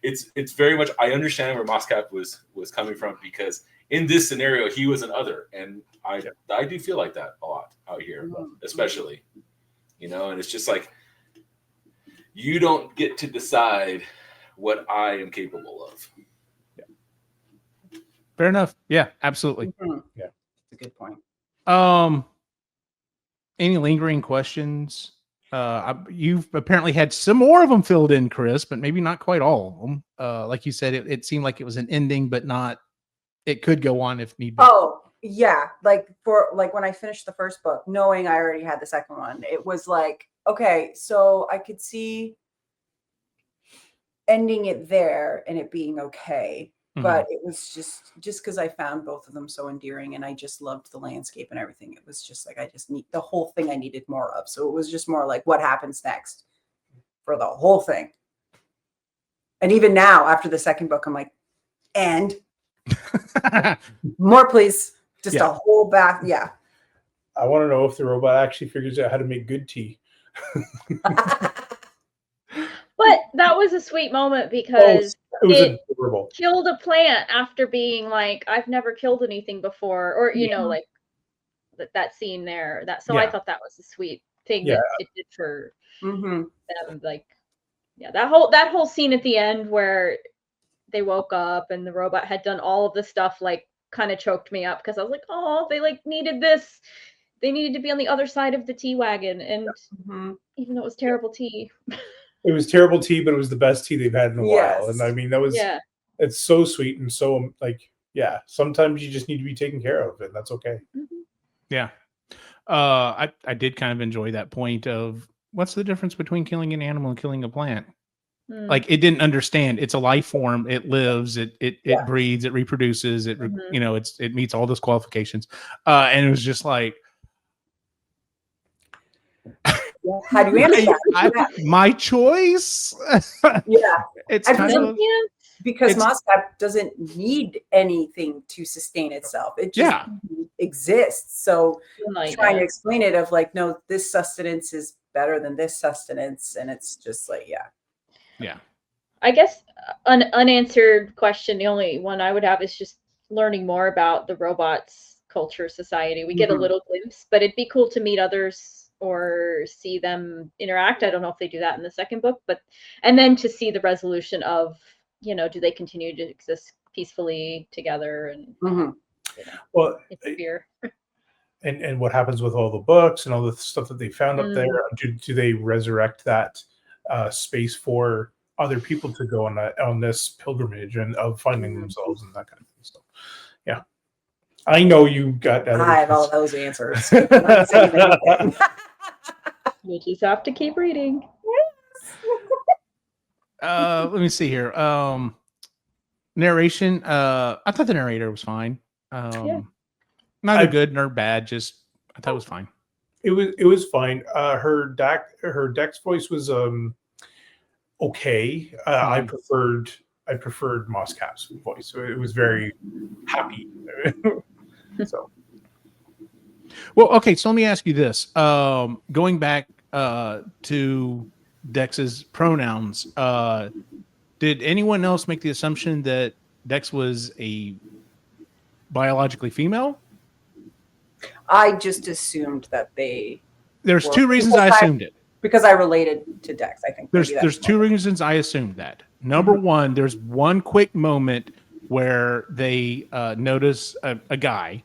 it's very much, I understand where Moscap was coming from, because in this scenario he was an other, and I do feel like that a lot out here, especially, you know. And it's just like, you don't get to decide what I am capable of. Fair enough. Yeah, absolutely. Yeah, that's a good point. Any lingering questions? You've apparently had some more of them filled in, Chris, but maybe not quite all of them. Like you said, it seemed like it was an ending, but not. It could go on if need be. Oh yeah, like when I finished the first book, knowing I already had the second one, it was like, okay, so I could see ending it there and it being okay. But it was just because I found both of them so endearing, and I just loved the landscape and everything. It was just like, I just need the whole thing I needed more of. So it was just more like, what happens next for the whole thing. And even now, after the second book, I'm like, and more, please. Just a whole bath. Yeah. I want to know if the robot actually figures out how to make good tea. But that was a sweet moment because it was adorable. Killed a plant after being like, I've never killed anything before, or you know, like that scene there. I thought that was a sweet thing that it did for them. Like, that whole scene at the end where they woke up and the robot had done all of the stuff, like, kind of choked me up, because I was like, oh, they like needed this. They needed to be on the other side of the tea wagon, and even though it was terrible tea. It was terrible tea, but it was the best tea they've had in a while. And I mean, that was, it's so sweet and so like, sometimes you just need to be taken care of, and that's okay. Yeah. I did kind of enjoy that point of, what's the difference between killing an animal and killing a plant? Like, it didn't understand. It's a life form. It lives. It breeds. It reproduces. It you know, it meets all those qualifications. And it was just like, how do you answer that? My choice. It's kind of because Moscap doesn't need anything to sustain itself. It just exists. So trying to explain it of like, no, this sustenance is better than this sustenance, and it's just like, I guess an unanswered question, the only one I would have, is just learning more about the robots' culture, society. We get a little glimpse, but it'd be cool to meet others or see them interact. I don't know if they do that in the second book, and then to see the resolution of, you know, do they continue to exist peacefully together, and you know, well, fear. And what happens with all the books and all the stuff that they found up there? Do they resurrect that space for other people to go on this pilgrimage and of finding themselves and that kind of thing? So, I know you got. I have all those answers. You just have to keep reading. Let me see here. Narration. I thought the narrator was fine. Neither good nor bad. Just, I thought it was fine. It was fine. Her Dex voice was okay. I preferred Moscap's voice. So it was very happy. So, well, okay. So let me ask you this: going back to Dex's pronouns, did anyone else make the assumption that Dex was a biologically female? I just assumed that There's two reasons I assumed it. Because I related to Dex, I think. There's two reasons I assumed that. Number one, there's one quick moment where they notice a guy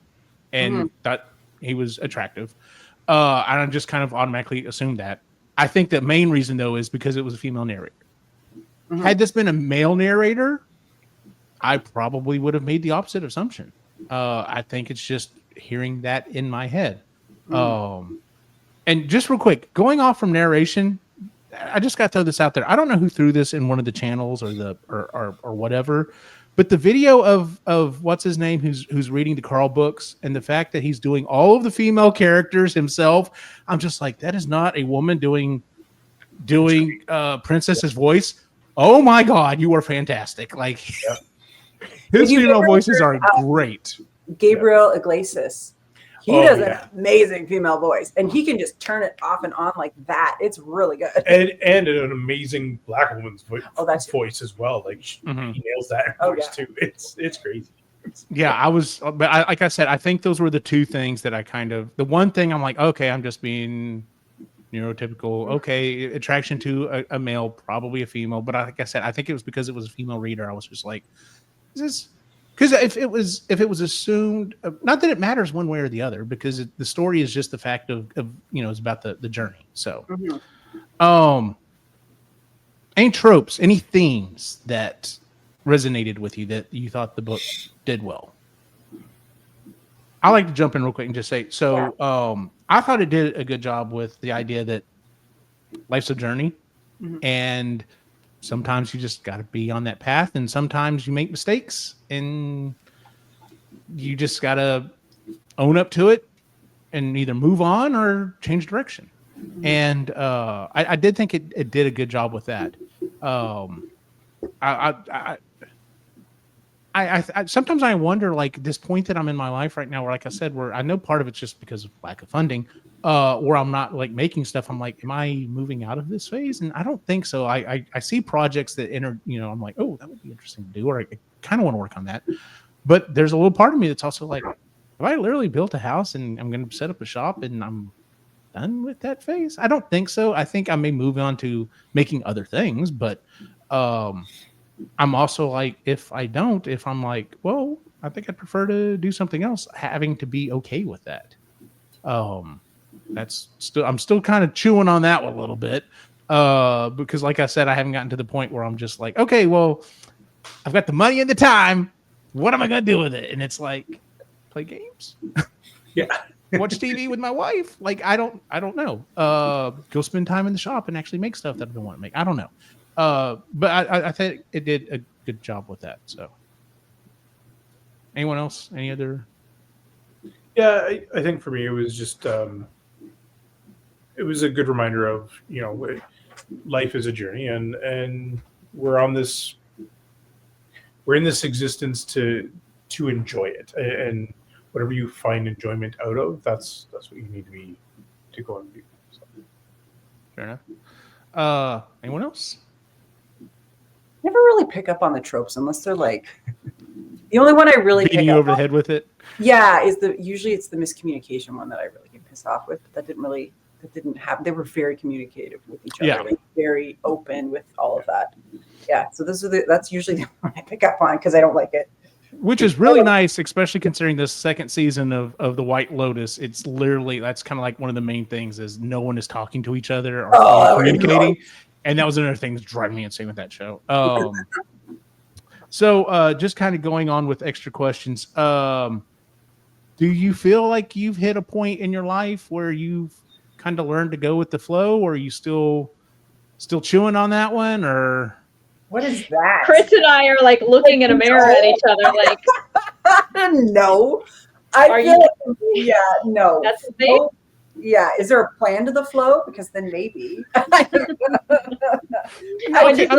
and thought he was attractive. And I just kind of automatically assumed that. I think the main reason, though, is because it was a female narrator. Had this been a male narrator, I probably would have made the opposite assumption. I think it's just hearing that in my head. And just real quick, going off from narration, I just got to throw this out there. I don't know who threw this in one of the channels or whatever, But the video of what's his name who's reading the Carl books, and the fact that he's doing all of the female characters himself, I'm just like, that is not a woman doing Princess's voice. Oh my God, you are fantastic! Like his female voices are great. Gabriel Iglesias. He does an amazing female voice, and he can just turn it off and on like that. It's really good. And an amazing black woman's voice as well. Like he nails that voice too. It's crazy. Yeah, like I said, I think those were the two things that the one thing I'm like, okay, I'm just being neurotypical. Okay, attraction to a male, probably a female. But like I said, I think it was because it was a female reader. I was just like, is this? Because if it was assumed, not that it matters one way or the other, because the story is just the fact of it's about the journey. So, any tropes, any themes that resonated with you that you thought the book did well? I like to jump in real quick and just say, I thought it did a good job with the idea that life's a journey, and sometimes you just got to be on that path, and sometimes you make mistakes, and you just got to own up to it and either move on or change direction. And I did think it did a good job with that. I sometimes I wonder, like, this point that I'm in my life right now, where, like I said, where I know part of it's just because of lack of funding, where I'm not like making stuff. I'm like, am I moving out of this phase? And I don't think so. I see projects that I'm like, oh, that would be interesting to do, or I kind of want to work on that. But there's a little part of me that's also like, have I literally built a house and I'm going to set up a shop and I'm done with that phase? I don't think so. I think I may move on to making other things, but I'm also like, if I'm like, well, I think I'd prefer to do something else, having to be okay with that. I'm still kind of chewing on that one a little bit, because like I said, I haven't gotten to the point where I'm just like, okay, well, I've got the money and the time. What am I going to do with it? And it's like, play games. Watch TV with my wife. Like, I don't know. Go spend time in the shop and actually make stuff that I don't want to make. I don't know. But I think it did a good job with that. So, anyone else? Any other? Yeah, I think for me it was just it was a good reminder of life is a journey, and we're in this existence to enjoy it, and whatever you find enjoyment out of, that's what you need to go and do. So. Fair enough. Anyone else? Never really pick up on the tropes unless they're like the only one I really beating you over the head with it. Yeah, usually it's the miscommunication one that I really get pissed off with. That didn't happen. They were very communicative with each other, like very open with all of that. Yeah, so that's usually the one I pick up on because I don't like it. Which is really nice, especially considering this second season of The White Lotus. It's literally, that's kind of like one of the main things is no one is talking to each other or communicating. And that was another thing that's driving me insane with that show. So just kind of going on with extra questions. Do you feel like you've hit a point in your life where you've kind of learned to go with the flow, or are you still chewing on that one, or what is that? Chris and I are like looking in a mirror at each other like no. Yeah, no. That's the thing. No. Yeah, is there a plan to the flow? Because then maybe. I'm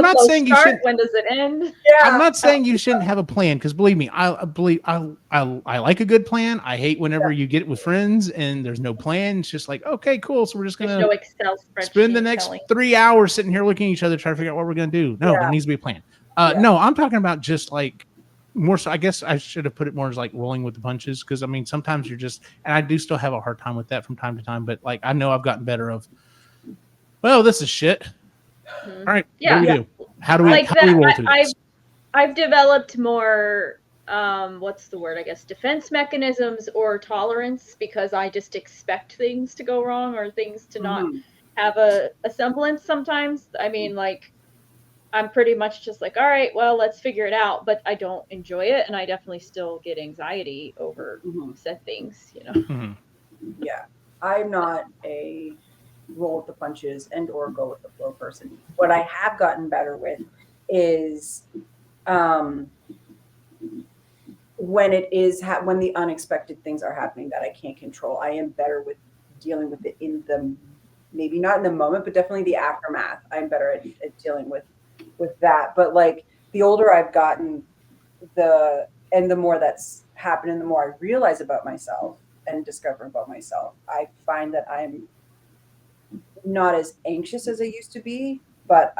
not saying you should. When does it end? Yeah. I'm not saying you shouldn't have a plan, because believe me, I like a good plan. I hate whenever you get it with friends and there's no plan. It's just like, okay, cool. So we're just gonna no Excel spreadsheet spend the next 3 hours sitting here looking at each other trying to figure out what we're gonna do. No, there needs to be a plan. No, I'm talking about just like more so. I guess I should have put it more as like rolling with the punches, because I mean sometimes you're just, and I do still have a hard time with that from time to time, but like I know I've gotten better of, well, this is shit. All right, what do we do? How do we roll through this? I've developed more what's the word, I guess, defense mechanisms or tolerance, because I just expect things to go wrong or things to not have a semblance sometimes. I mean, like, I'm pretty much just like, all right, well, let's figure it out. But I don't enjoy it, and I definitely still get anxiety over said things, Yeah, I'm not a roll with the punches and or go with the flow person. What I have gotten better with is when it is when the unexpected things are happening that I can't control, I am better with dealing with it in the, maybe not in the moment, but definitely the aftermath. I'm better at dealing with that. But like the older I've gotten, the more that's happened and the more I realize about myself and discover about myself, I find that I'm not as anxious as I used to be, but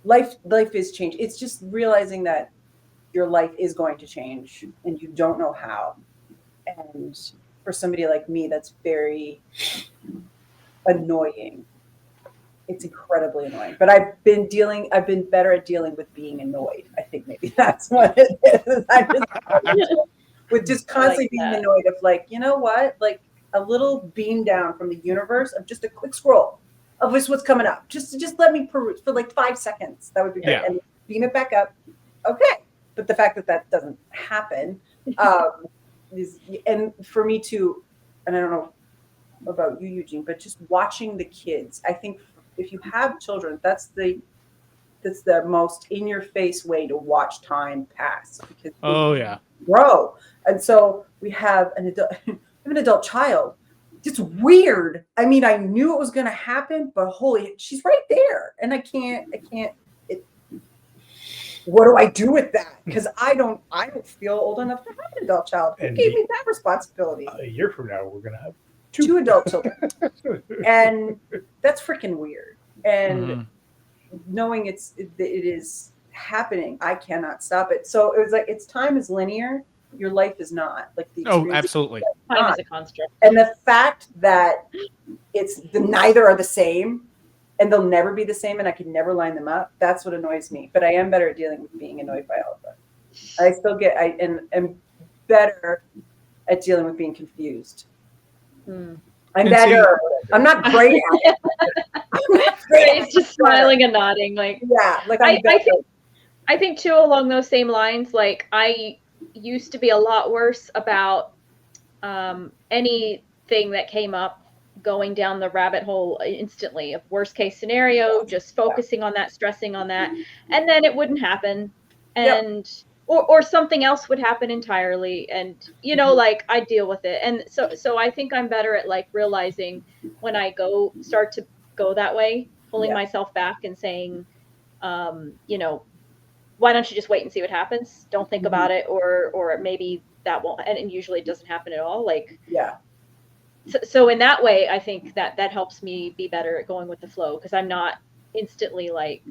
life is changed. It's just realizing that your life is going to change and you don't know how. And for somebody like me, that's very annoying. It's incredibly annoying. But I've been better at dealing with being annoyed. I think maybe that's what it is. I'm just with just constantly being annoyed of like, you know what? Like a little beam down from the universe of just a quick scroll of just what's coming up. Just let me peruse for like 5 seconds. That would be great. Yeah. And beam it back up. Okay. But the fact that that doesn't happen, and for me too, and I don't know about you, Eugene, but just watching the kids, I think if you have children, that's the most in your face way to watch time pass, because grow. And so we have an adult child. It's weird. I mean, I knew it was going to happen, but she's right there, and I can't. What do I do with that? Because I don't feel old enough to have an adult child. Who gave me that responsibility? A year from now, we're going to have two adult children. And that's freaking weird. And knowing it is happening, I cannot stop it. So it was like, time is linear. Your life is not. Like absolutely. Time is a construct. And the fact that neither are the same, and they'll never be the same, and I can never line them up. That's what annoys me. But I am better at dealing with being annoyed by all of them. I still am better at dealing with being confused. I'm better. I'm not great at it. It's just smiling and nodding. Like, yeah, like I think too, along those same lines, like I used to be a lot worse about anything that came up, going down the rabbit hole instantly of worst case scenario, just focusing on that, stressing on that, and then it wouldn't happen, and or something else would happen entirely, and like I deal with it. And so I think I'm better at like realizing when I start to go that way, pulling myself back and saying, why don't you just wait and see what happens? Don't think about it, or maybe that won't, and usually it doesn't happen at all. Like, So in that way, I think that helps me be better at going with the flow, because I'm not instantly like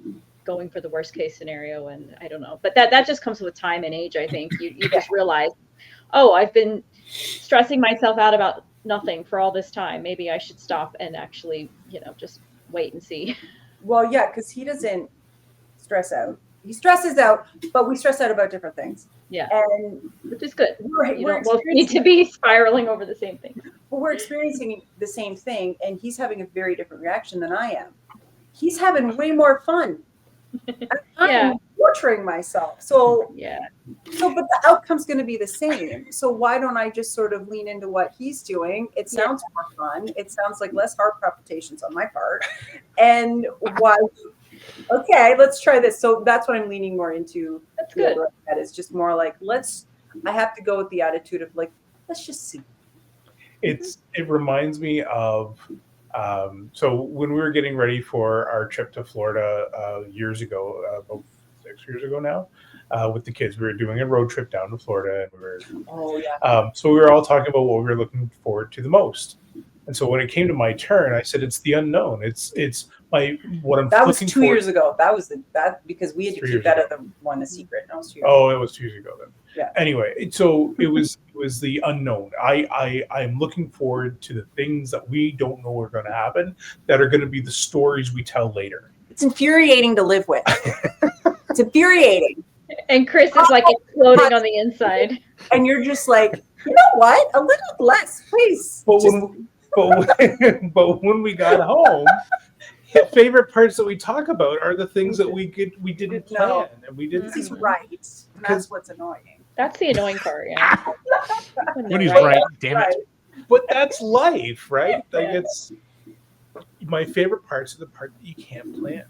going for the worst case scenario. And I don't know, but that just comes with time and age. I think you just realize, oh, I've been stressing myself out about nothing for all this time. Maybe I should stop and actually, just wait and see. Well, yeah, because he doesn't stress out. He stresses out, but we stress out about different things. Yeah, and which is good. We're both need to be spiraling over the same thing. But we're experiencing the same thing, and he's having a very different reaction than I am. He's having way more fun. I'm torturing myself. So but the outcome's going to be the same. So why don't I just sort of lean into what he's doing? It sounds more fun. It sounds like less heart palpitations on my part. And okay, let's try this. So that's what I'm leaning more into. That's good. That is just more like, I have to go with the attitude of like, let's just see. It reminds me of, so when we were getting ready for our trip to Florida years ago, about 6 years ago now, with the kids, we were doing a road trip down to Florida, and so we were all talking about what we were looking forward to the most. And so when it came to my turn, I said, it's the unknown. It's what I'm. That was 2 years ago. That was because we had to keep that other one a secret. No, it was 2 years ago. It was 2 years ago then. Yeah. Anyway, so it was the unknown. I'm looking forward to the things that we don't know are going to happen, that are going to be the stories we tell later. It's infuriating to live with. It's infuriating. And Chris is like exploding on the inside. And you're just like, you know what? A little less, please. But when we got home, the favorite parts that we talk about are the things that we didn't plan, and we didn't. He's right. That's what's annoying. That's the annoying part, yeah. When he's right, damn it. But that's life, right? Like, it's my favorite parts are the part that you can't plan.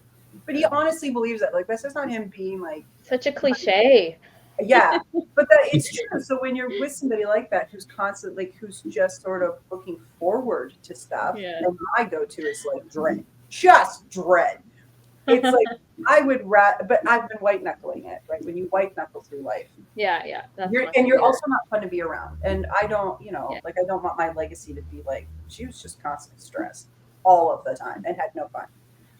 But he honestly believes that. Like, that's just not him being like, Such a cliche. yeah. But that it's true. So when you're with somebody like that who's constantly, like, who's just sort of looking forward to stuff, Yeah. and my go-to is like dread, just dread. It's like I would rather, but I've been white knuckling it, right? When you white knuckle through life, Yeah. That's you're much and you're easier. also not fun to be around. And I don't, Yeah. like I don't want my legacy to be like she was just constantly stressed all of the time and had no fun.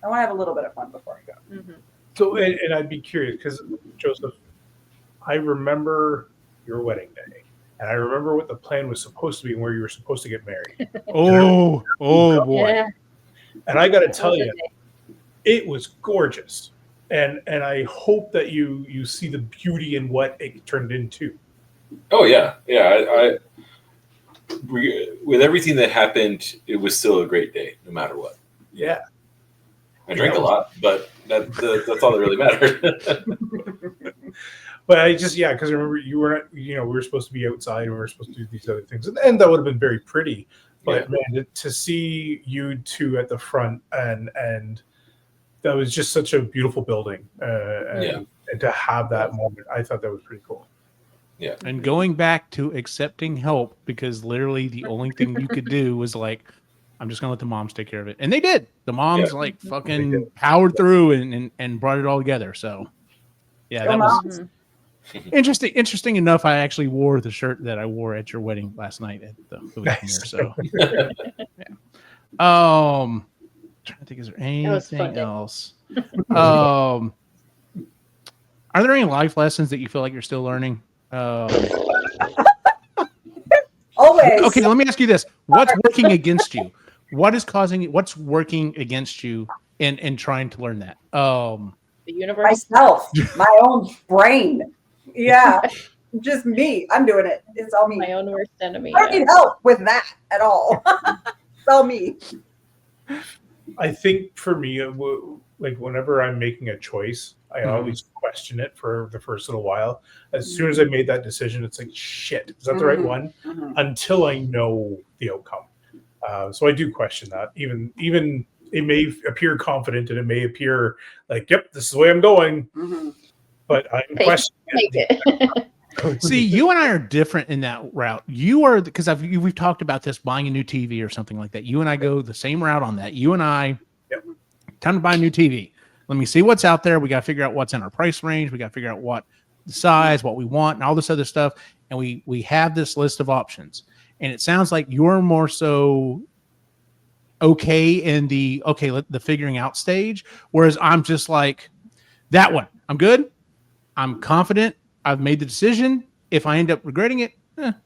I want to have a little bit of fun before I go. Mhm. So, and I'd be curious because Joseph, I remember your wedding day, and I remember what the plan was supposed to be and where you were supposed to get married. Oh boy. Yeah. And I got to That tell was a you, day. it was gorgeous, and I hope that you see the beauty in what it turned into. Oh yeah. With everything that happened, it was still a great day, no matter what. Yeah. I drank a lot, but that's all that really mattered. But I just, because I remember you were not, we were supposed to be outside and we were supposed to do these other things, and that would have been very pretty. But man, to see you two at the front and that was just such a beautiful building, and to have that moment, I thought that was pretty cool. Yeah. And going back to accepting help, because literally the only thing you could do was like, I'm just gonna let the moms take care of it, and they did. The moms like fucking powered through and brought it all together. So yeah, that was interesting. Interesting enough, I actually wore the shirt that I wore at your wedding last night at the wedding premiere. So trying to think, is there anything else? Are there any life lessons that you feel like you're still learning? Always. Okay, let me ask you this: what's working against you? What's working against you in trying to learn that? The universe. Myself, my own brain. Yeah, just me. I'm doing it. It's all me. My own worst enemy. I don't need help with that at all. It's all me. I think for me, like whenever I'm making a choice, I always question it for the first little while. As soon as I made that decision, it's like, shit, is that the right one? Until I know the outcome. So I do question that. Even it may appear confident and it may appear like, yep, this is the way I'm going. But I'm questioning it. See, you and I are different in that route. You are, because we've talked about this, buying a new TV or something like that. You and I go the same route on that. You and I, time to buy a new TV. Let me see what's out there. We got to figure out what's in our price range. We got to figure out what the size, what we want, and all this other stuff. And we have this list of options. And it sounds like you're more so okay in the figuring out stage, whereas I'm just like, that one, I'm good. I'm confident. I've made the decision. If I end up regretting it,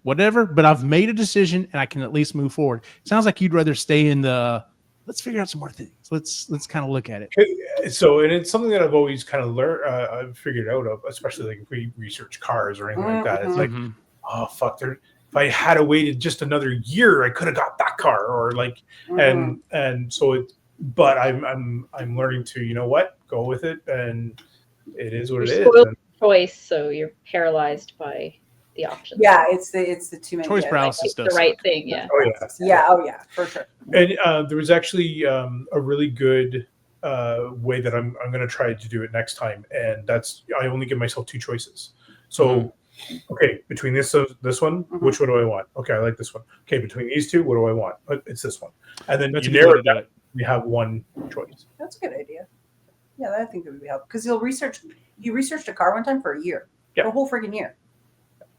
whatever. But I've made a decision, and I can at least move forward. It sounds like you'd rather stay in the let's figure out some more things. Let's kind of look at it. So, and it's something that I've always kind of learned. I've figured out of, especially like if we research cars or anything like that. It's like, oh fuck, if I had waited just another year, I could have got that car, or like, and so it. But I'm learning to, you know what, go with it, and it is what it is. Choice, so you're paralyzed by the options. Yeah, it's the too many choice paralysis. The right thing, yeah. Oh yeah, for sure. And there was actually a really good way that I'm going to try to do it next time, and that's I only give myself two choices. So, okay, between this one, which one do I want? Okay, I like this one. Okay, between these two, what do I want? It's this one, and then that's you narrow it down. You have one choice. That's a good idea. Yeah, I think that would be helpful because he researched a car one time for a year, for a whole freaking year.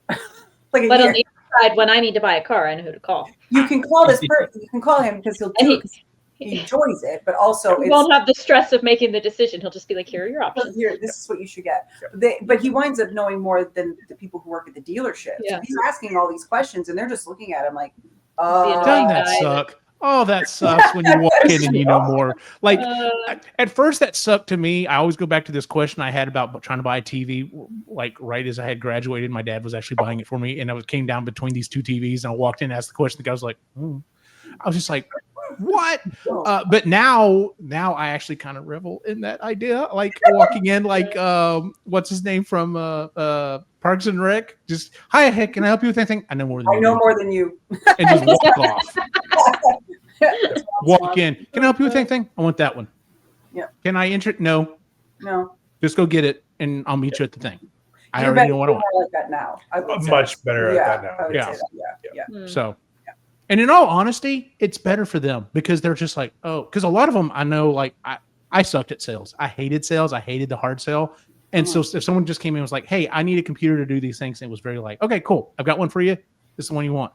But on the other side, when I need to buy a car, I know who to call. You can call this person. You can call him because he'll do it. He enjoys it, but also he won't have the stress of making the decision. He'll just be like, "Here are your options. Here, this is what you should get." But he winds up knowing more than the people who work at the dealership. Yeah. So he's asking all these questions, and they're just looking at him like, Doesn't that suck? Oh, that sucks when you walk in and you know more. Like at first that sucked to me. I always go back to this question I had about trying to buy a TV. Like right as I had graduated, my dad was actually buying it for me, and I came down between these two TVs, and I walked in and asked the question. The guy was like, I was just like, what? But now I actually kind of revel in that idea. Like walking in, like what's his name from Parks and Rec? Just hi, heck, can I help you with anything? I know more than you. And just walk off. Walk in. Can I help you with anything? I want that one. Can I enter? No, No. just go get it, and I'll meet you at the thing. I You're already know what I want. more like that now. I would say. Much better at that now. I would Yeah. say that. Yeah. Hmm. So, and in all honesty, it's better for them because they're just like, oh, because a lot of them I know, like I sucked at sales. I hated sales. I hated the hard sell. And so if someone just came in and was like, hey, I need a computer to do these things, and it was very like, okay, cool. I've got one for you. This is the one you want.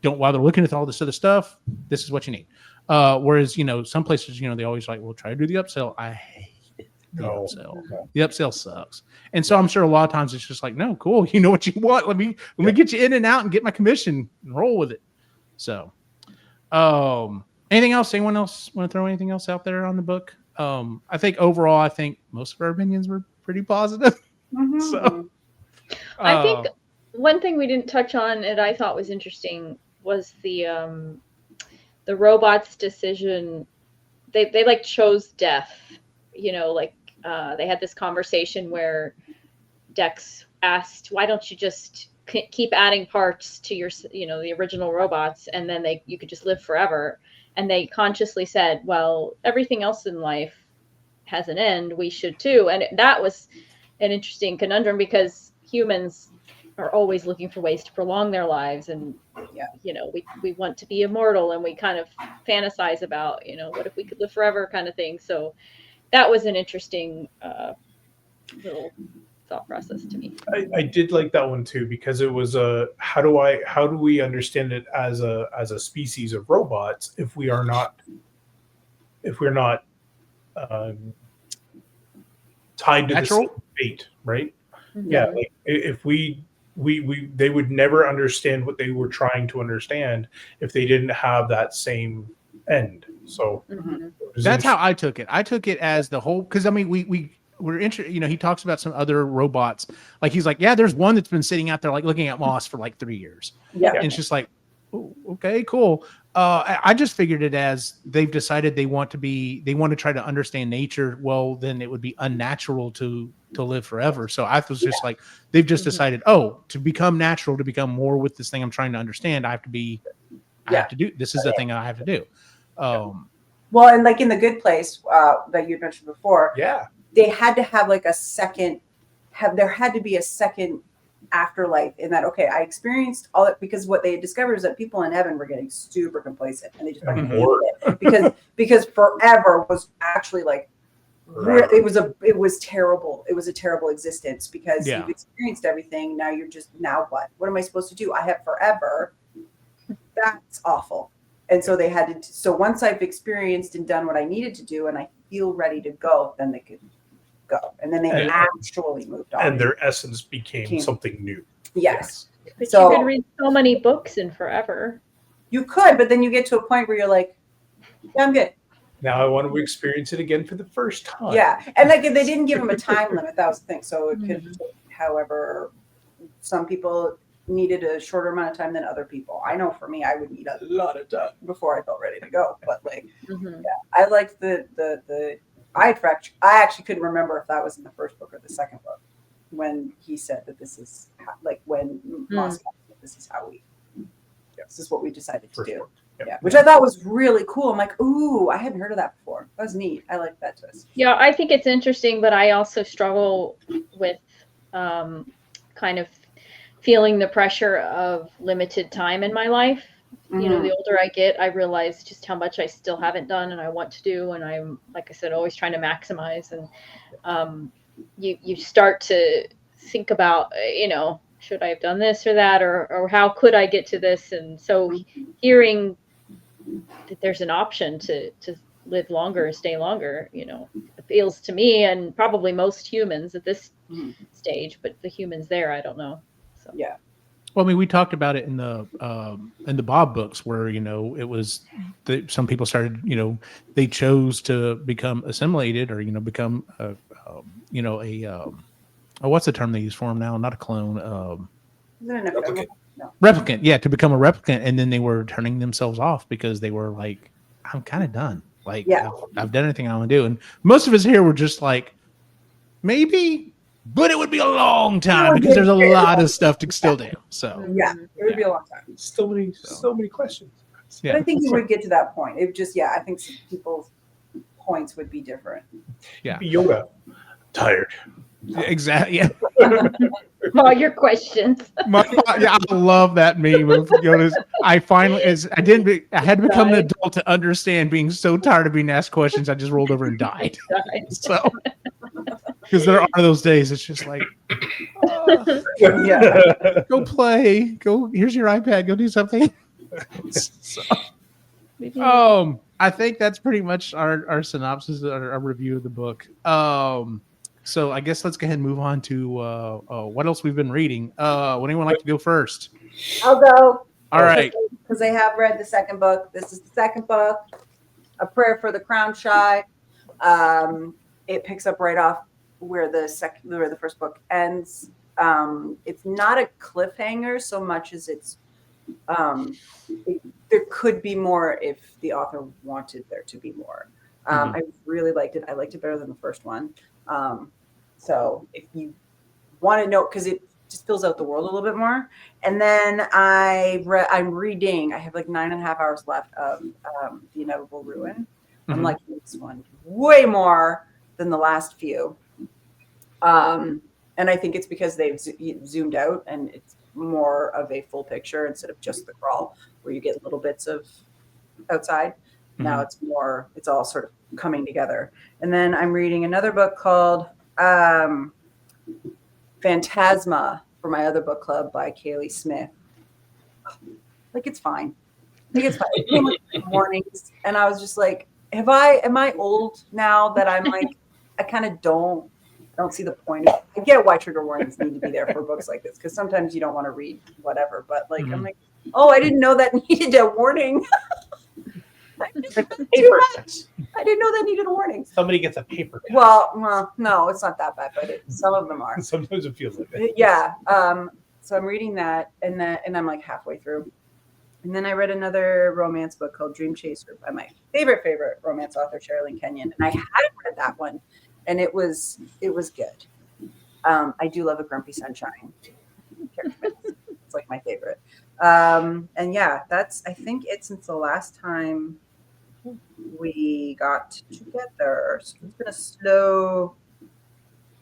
Don't bother looking at all this other stuff. This is what you need. Whereas, some places, they always like, well, try to do the upsell. I hate the upsell. The upsell sucks. And so I'm sure a lot of times it's just like, no, cool. You know what you want. Let me get you in and out and get my commission and roll with it. So, anything else? Anyone else want to throw anything else out there on the book? I think overall, most of our opinions were pretty positive. So, I think one thing we didn't touch on that I thought was interesting was the robot's decision. They like chose death. They had this conversation where Dex asked, "Why don't you just keep adding parts to your, the original robots, and then you could just live forever?" And they consciously said, "Well, everything else in life has an end. We should too." And that was an interesting conundrum because humans are always looking for ways to prolong their lives, and we want to be immortal, and we kind of fantasize about, what if we could live forever, kind of thing. So that was an interesting little thought process to me. I did like that one too, because it was how do we understand it as a species of robots if we're not tied to natural? the same fate, right? Mm-hmm. Yeah, like if we they would never understand what they were trying to understand if they didn't have that same end. So that's how I took it. I took it as the whole, because I mean we're interested. He talks about some other robots. Like he's like, yeah, there's one that's been sitting out there like looking at moss for like 3 years. Yeah, and it's just like, oh, okay, cool. I just figured it as they've decided they want to try to understand nature. Well, then it would be unnatural to live forever. So I was just like, they've just decided, to become natural, to become more with this thing I'm trying to understand, I have to do, this is the thing I have to do. Well, and like in The Good Place that you mentioned before, they had to have like there had to be a second afterlife in that. Okay, I experienced all that, because what they had discovered is that people in heaven were getting super complacent, and they just fucking hated it because forever was actually like it was terrible. It was a terrible existence because you've experienced everything. Now what? What am I supposed to do? I have forever. That's awful. And so they had to. So once I've experienced and done what I needed to do, and I feel ready to go, then they could go. And then they actually moved on. And their essence became something new. Yes. But you could read so many books in forever. You could, but then you get to a point where you're like, yeah, I'm good. Now I want to experience it again for the first time. Yeah. And like they didn't give them a time limit. That was the thing. So it could, however, some people needed a shorter amount of time than other people. I know for me, I would need a lot of time before I felt ready to go. But like, I liked I actually couldn't remember if that was in the first book or the second book when he said that this is when Moss said, this is how this is what we decided to do. Yeah, which I thought was really cool. I'm like, ooh, I hadn't heard of that before. That was neat. I like that twist. Yeah, I think it's interesting, but I also struggle with kind of feeling the pressure of limited time in my life. The older I get, I realize just how much I still haven't done and I want to do. And I'm, like I said, always trying to maximize. And you start to think about, should I have done this or that, or how could I get to this? And so hearing that there's an option to live longer, stay longer, appeals to me and probably most humans at this stage, but the humans there, I don't know. So. Yeah. Well, I mean, we talked about it in the Bob books where, it was some people started, they chose to become assimilated or, become what's the term they use for them now? Not a clone. Replicant. No. Replicant. Yeah. To become a replicant. And then they were turning themselves off because they were like, I'm kind of done. Like, I've done everything I want to do. And most of us here were just like, maybe, but it would be a long time because there's a lot of stuff to still do. So it would be a long time. So many questions. But I think you would get to that point. It just, I think some people points would be different. Yeah. Yoda. Tired. Exactly. Yeah. All your questions. Yeah, I love that meme of Yoda's. I had to become an adult to understand being so tired of being asked questions. I just rolled over and died. So, because there are those days, it's just like, go play. Go. Here's your iPad. Go do something. So, I think that's pretty much our synopsis, our review of the book. So I guess let's go ahead and move on to what else we've been reading. Would anyone like to go first? I'll go. All right. Because I have read the second book. This is the second book, A Prayer for the Crown Shy. It picks up right off where the first book ends. It's not a cliffhanger so much as it's there could be more if the author wanted there to be more. I really liked it. I liked it better than the first one. So if you want to know, because it just fills out the world a little bit more. And then I'm reading, I have like 9.5 hours left of The Inevitable Ruin. I'm liking this one way more than the last few. And I think it's because they've zoomed out and it's more of a full picture instead of just the crawl where you get little bits of outside. Now it's all sort of coming together. And then I'm reading another book called Phantasma for my other book club by Kaylee Smith. Like, it's fine. It came with warnings, and I was just like, am I old now that I'm like, I kind of don't see the point of it. I get why trigger warnings need to be there for books like this, because sometimes you don't want to read whatever, but like, I'm like, oh, I didn't know that needed a warning. Too much. I didn't know that needed a warning. Somebody gets a paper cut. Well, no, it's not that bad, but some of them are. Sometimes it feels like that. Yeah. So I'm reading that, and I'm like halfway through, and then I read another romance book called Dream Chaser by my favorite romance author, Sherilyn Kenyon, and I hadn't read that one, and it was good. I do love a grumpy sunshine. It's like my favorite. And yeah, I think it's since the last time we got together. So it's been a slow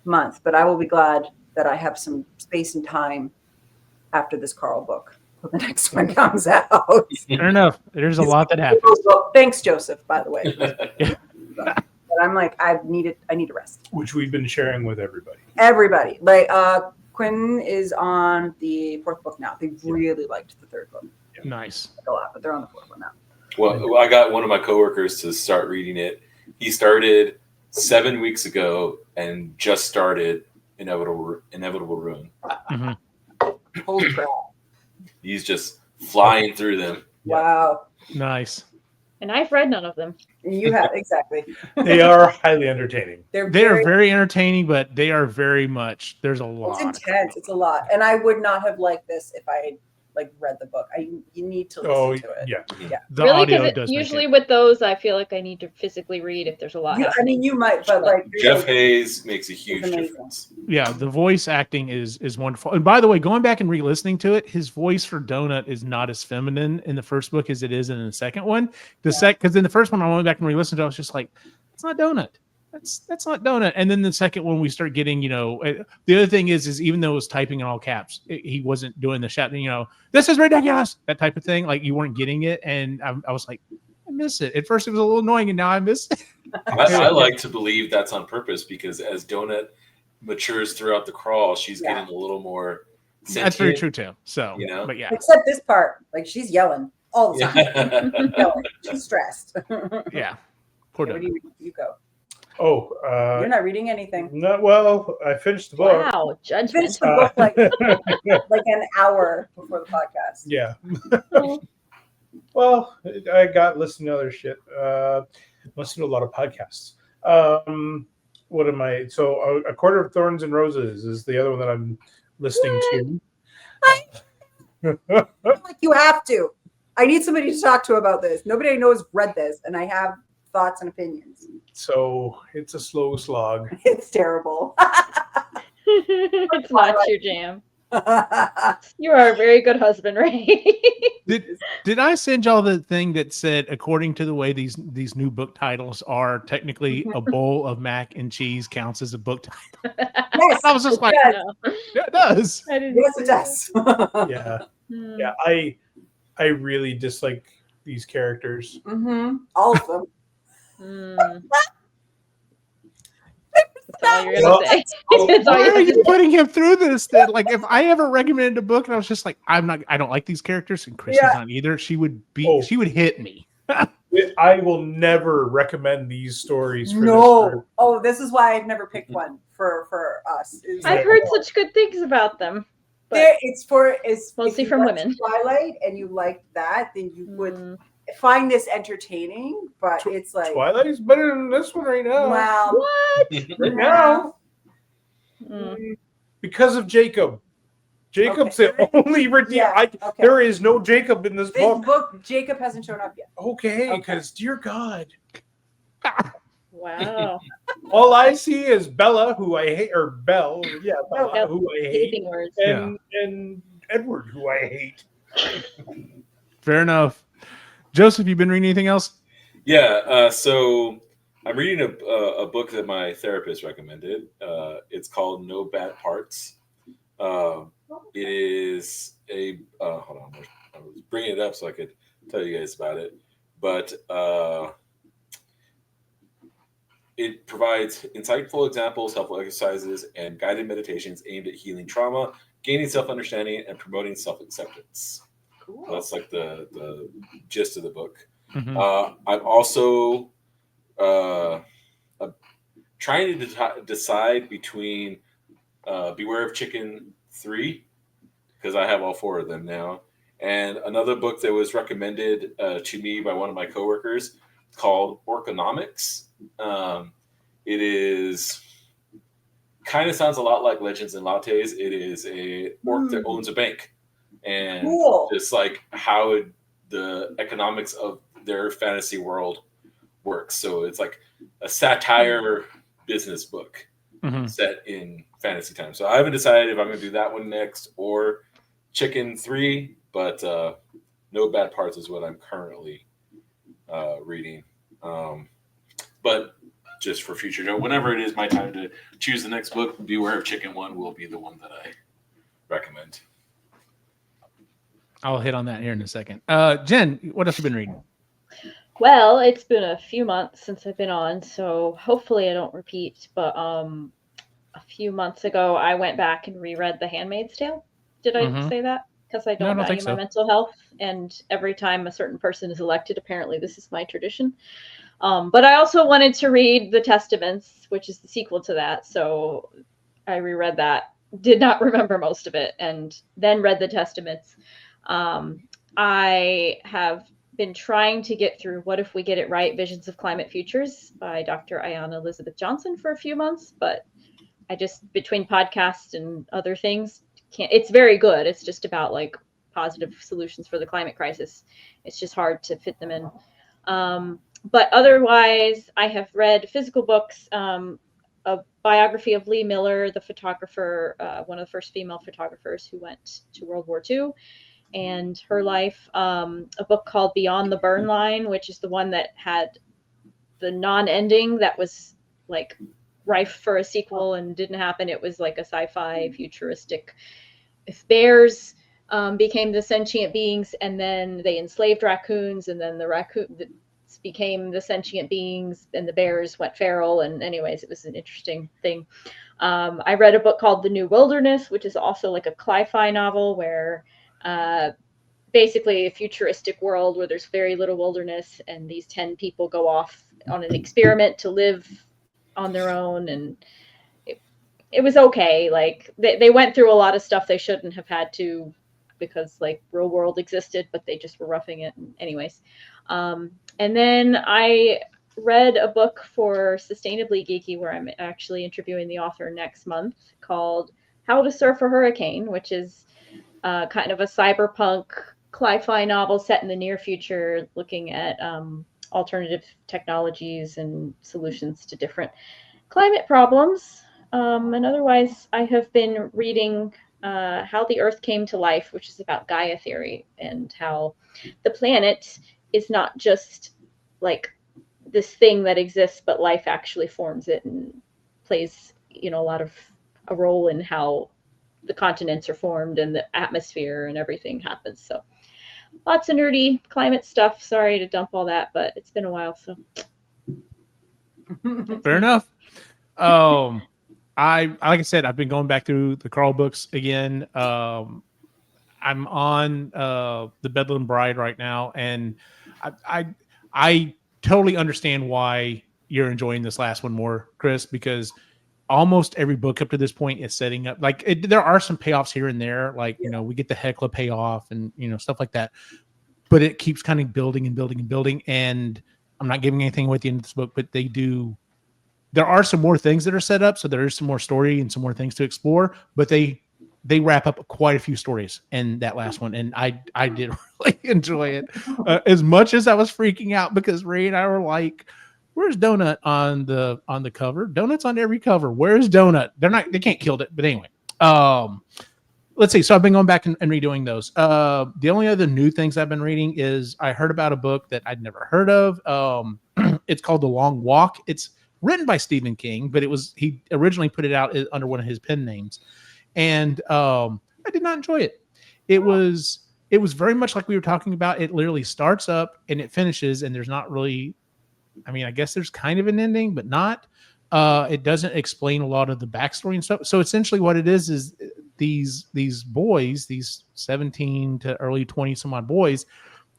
month, but I will be glad that I have some space and time after this Carl book when the next one comes out. Fair enough. There's a lot that happens. Thanks, Joseph, by the way. But I'm like, I need a rest. Which we've been sharing with everybody. Everybody. Like Quinn is on the fourth book now. They really liked the third book. Nice. A lot, but they're on the fourth one now. Well, I got one of my coworkers to start reading it. He started 7 weeks ago and just started Inevitable Ruin. Holy crap. He's just flying through them. Wow. Nice. And I've read none of them. You have, exactly. They are highly entertaining. They are very entertaining, but they are very much, there's a lot. It's intense. It's a lot. And I would not have liked this if I had read the book. You need to listen to it. Yeah. The Really, audio because does usually with those, I feel like I need to physically read if there's a lot. I mean, you might, but like Jeff Hayes makes a huge amazing. difference. Yeah, the voice acting is wonderful. And by the way, going back and re-listening to it, his voice for Donut is not as feminine in the first book as it is in the second one. Because in the first one, I went back and re-listened to it, I was just like, it's not Donut. That's not Donut. And then the second one, we start getting, the other thing is even though it was typing in all caps, he wasn't doing the shout, this is ridiculous, that type of thing. Like, you weren't getting it. And I was like, I miss it. At first it was a little annoying, and now I miss it. I like to believe that's on purpose, because as Donut matures throughout the crawl, she's getting a little more sentient. That's very true too. So, but yeah. Except this part, like, she's yelling all the time. Yelling. She's stressed. Yeah. Poor Donut. You go. Oh, you're not reading anything. No, well, I finished the book. Wow, judgment. Finished the book like an hour before the podcast. Yeah. Well, I got listening to other shit. Listen to a lot of podcasts. What am I? So, A Quarter of Thorns and Roses is the other one that I'm listening to. Like, you have to. I need somebody to talk to about this. Nobody I know has read this, and I have thoughts and opinions. So it's a slow slog. It's terrible. It's not your jam. You are a very good husband, Ray. Did I send y'all the thing that said, according to the way these new book titles are, technically a bowl of mac and cheese counts as a book title? Yes, I was just like, does. No, yeah, it does. I didn't Yes, see it that. does. Yeah, Hmm. yeah. I really dislike these characters. All of them. Hmm. That's all you're Well, gonna say. That's all Why you are have you to say. putting him through this? Then, like, if I ever recommended a book and I was just like, I don't like these characters, and Chrissy's Yeah. not either, she would Oh. hit me. I will never recommend these stories for this No. group. Oh, this is why I've never picked one for us. Is I've like, heard such good things about them, but it's if mostly you from watch women. Twilight and you like that, then you would Hmm. find this entertaining. But Tw- it's like, Twilight is better than this one right now. wow, What? Right now, Hmm. because of Jacob. Jacob's Okay. the only redeemer. Yeah, okay. There is no Jacob in this This book. book, Jacob hasn't shown up yet. Okay, Okay. because dear God, Wow. all I see is Bella, who I hate, or Belle, yeah, Bella, Bella. who I hate, Sleeping words. and Edward, who I hate. Fair enough. Joseph, you been reading anything else? Yeah, so I'm reading a book that my therapist recommended. It's called No Bad Parts. It is a hold on, I was bringing it up so I could tell you guys about it, but it provides insightful examples, helpful exercises, and guided meditations aimed at healing trauma, gaining self-understanding, and promoting self-acceptance. Cool. So that's like the gist of the book. Mhm. I'm also trying to decide between Beware of Chicken 3, because I have all 4 of them now, and another book that was recommended to me by one of my coworkers called Orconomics. It is kind of sounds a lot like Legends and Lattes. It is a orc that owns a bank, and Cool. just like how the economics of their fantasy world works. So it's like a satire business book Mhm. set in fantasy time. So I haven't decided if I'm going to do that one next or Chicken 3, but No Bad Parts is what I'm currently reading. But just for future note, whenever it is my time to choose the next book, Beware of Chicken 1 will be the one that I recommend. I'll hit on that here in a second. Jen, what else you been reading? Well, it's been a few months since I've been on, so hopefully I don't repeat. But a few months ago, I went back and reread The Handmaid's Tale. Did I Mhm. say that? Because I No, I don't don't value think my so. mental health, and every time a certain person is elected, apparently this is my tradition. But I also wanted to read The Testaments, which is the sequel to that, so I reread that. Did not remember most of it, and then read The Testaments. I have been trying to get through What If We Get It Right? Visions of Climate Futures by Dr. Ayanna Elizabeth Johnson for a few months, but I just, between podcasts and other things, can't. It's very good. It's just about like positive solutions for the climate crisis. It's just hard to fit them in. But otherwise, I have read physical books, a biography of Lee Miller, the photographer, one of the first female photographers who went to World War II, and her life. A book called Beyond the Burn Line, which is the one that had the non-ending that was like rife for a sequel and didn't happen. It was like a sci-fi futuristic. If bears became the sentient beings, and then they enslaved raccoons, and then the raccoons became the sentient beings, and the bears went feral. And anyways, it was an interesting thing. I read a book called The New Wilderness, which is also like a sci-fi novel where basically a futuristic world where there's very little wilderness, and these 10 people go off on an experiment to live on their own. And it was okay. Like they went through a lot of stuff they shouldn't have had to, because like real world existed, but they just were roughing it. Anyways. And then I read a book for Sustainably Geeky, where I'm actually interviewing the author next month, called How to Surf a Hurricane, which is kind of a cyberpunk sci-fi novel set in the near future, looking at alternative technologies and solutions to different climate problems. And otherwise, I have been reading How the Earth Came to Life, which is about Gaia theory and how the planet is not just like this thing that exists, but life actually forms it and plays, a lot of a role in how the continents are formed and the atmosphere and everything happens. So lots of nerdy climate stuff. Sorry to dump all that, but it's been a while. So Fair enough. Like I said, I've been going back through the Carl books again. I'm on the Bedlam Bride right now, and I totally understand why you're enjoying this last one more, Chris, because almost every book up to this point is setting up there are some payoffs here and there, like we get the Hecla payoff and stuff like that, but it keeps kind of building and building and building. And I'm not giving anything away at the end of this book, but there are some more things that are set up, so there is some more story and some more things to explore, but they wrap up quite a few stories in that last one, and I did really enjoy it as much as I was freaking out because Ray and I were like, "Where's Donut on the cover? Donut's on every cover. Where's Donut? They can't kill it." But anyway, let's see. So I've been going back and redoing those. The only other new things I've been reading is I heard about a book that I'd never heard of. It's called The Long Walk. It's written by Stephen King, but he originally put it out under one of his pen names. And I did not enjoy it. It was very much like we were talking about. It literally starts up and it finishes, and there's not really, I guess there's kind of an ending, but not. It doesn't explain a lot of the backstory and stuff. So essentially what it is these boys, these 17 to early 20 some odd boys,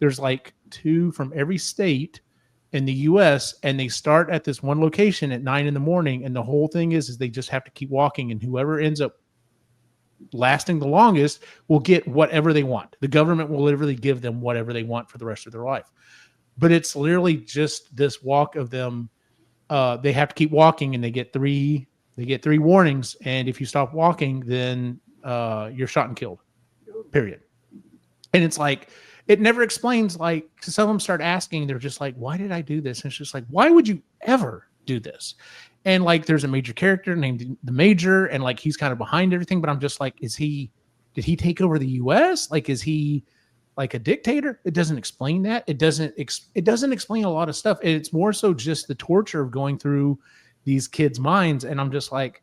there's like 2 from every state in the US, and they start at this one location at 9 a.m. And the whole thing is they just have to keep walking, and whoever ends up lasting the longest will get whatever they want. The government will literally give them whatever they want for the rest of their life. But it's literally just this walk of them. They have to keep walking, and they get 3 warnings. And if you stop walking, then you're shot and killed, period. And it's like, it never explains, like, some of them start asking, they're just like, why did I do this? And it's just like, why would you ever do this? And like, there's a major character named the Major, and like, he's kind of behind everything, but I'm just like, did he take over the US? Like, is he like a dictator? It doesn't explain that. It doesn't explain a lot of stuff. It's more so just the torture of going through these kids' minds. And I'm just like,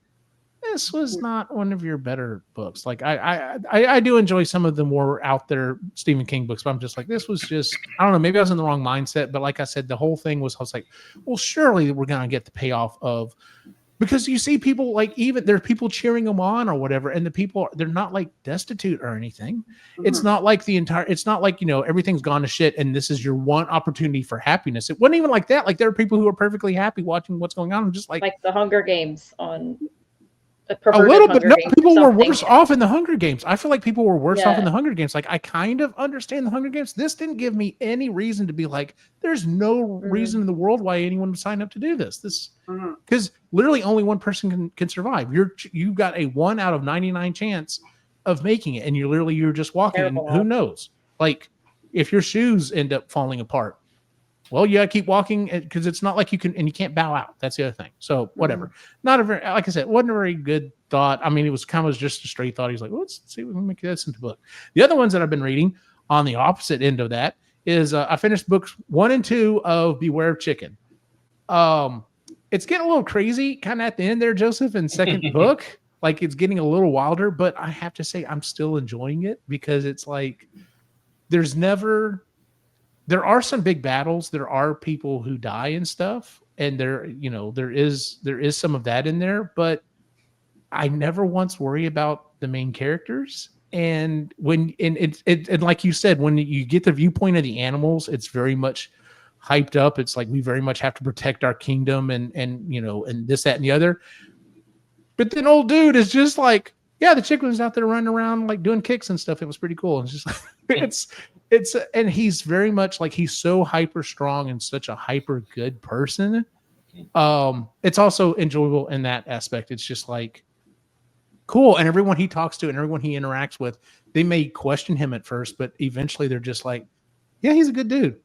this was not one of your better books. Like, I do enjoy some of the more out there Stephen King books, but I'm just like, this was just, I don't know, maybe I was in the wrong mindset. But like I said, the whole thing was, I was like, well, surely we're going to get the payoff of, because you see people, like, even there are people cheering them on or whatever, and the people, they're not like destitute or anything. Mm-hmm. It's not like it's not like, everything's gone to shit and this is your one opportunity for happiness. It wasn't even like that. Like, there are people who are perfectly happy watching what's going on. I'm just like the Hunger Games on a little bit. No, people were worse off in the Hunger Games. I feel like people were worse off in the Hunger Games. Like, I kind of understand the Hunger Games. This didn't give me any reason to be like, there's no reason in the world why anyone would sign up to do this. Because literally only one person can survive. You've got a 1 out of 99 chance of making it, and you're just walking. And who knows? Like, if your shoes end up falling apart, well, you gotta keep walking, because it's not like you can't bow out. That's the other thing. So whatever. Not a very, like I said, wasn't a very good thought. I mean, it was kind of just a straight thought. He's like, well, let's see if we can make this into a book. The other ones that I've been reading on the opposite end of that is I finished books 1 and 2 of Beware of Chicken. It's getting a little crazy kind of at the end there, Joseph, in second book. Like, it's getting a little wilder, but I have to say I'm still enjoying it, because it's like, there are some big battles. There are people who die and stuff. And there is some of that in there, but I never once worry about the main characters. And and like you said, when you get the viewpoint of the animals, it's very much hyped up. It's like, we very much have to protect our kingdom and this, that, and the other. But then old dude is just like, yeah, the chick was out there running around like doing kicks and stuff. It was pretty cool. It's just like, and he's very much like, he's so hyper strong and such a hyper good person. It's also enjoyable in that aspect. It's just like cool. And everyone he talks to and everyone he interacts with, they may question him at first, but eventually they're just like, yeah, he's a good dude.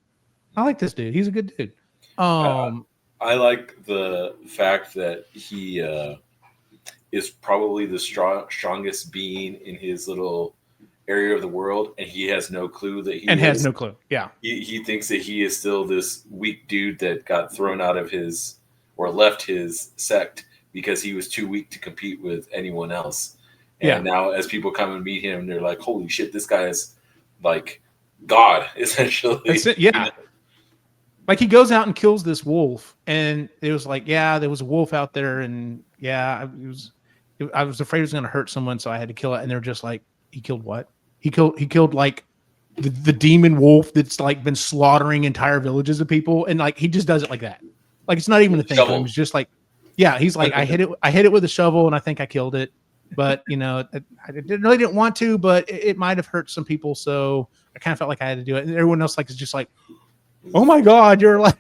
I like this dude. He's a good dude. I like the fact that he is probably the strongest being in his little area of the world, and he has no clue that has no clue. Yeah, he thinks that he is still this weak dude that got thrown out of his or left his sect because he was too weak to compete with anyone else. And now, as people come and meet him, they're like, "Holy shit, this guy is like God, essentially." That's it. Yeah. Like he goes out and kills this wolf, and it was like, yeah, there was a wolf out there, and yeah, I was afraid it was going to hurt someone, so I had to kill it. And they're just like, he killed what? He killed like the demon wolf that's like been slaughtering entire villages of people, and like he just does it like that. Like it's not even a thing. It was just like, yeah, he's like, I hit it with a shovel, and I think I killed it, but you know, I really didn't want to, but it might have hurt some people, so I kind of felt like I had to do it. And everyone else like is just like, oh my God, you're a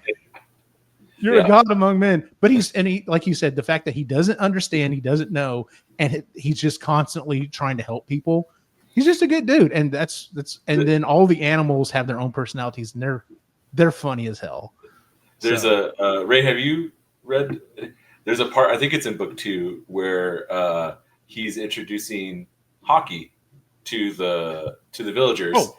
God among men. But he, like you said, the fact that he doesn't understand, he doesn't know, and he's just constantly trying to help people. He's just a good dude, and and then all the animals have their own personalities, and they're funny as hell. There's Ray, have you read? There's a part, I think it's in book 2, where he's introducing hockey to the villagers. Oh.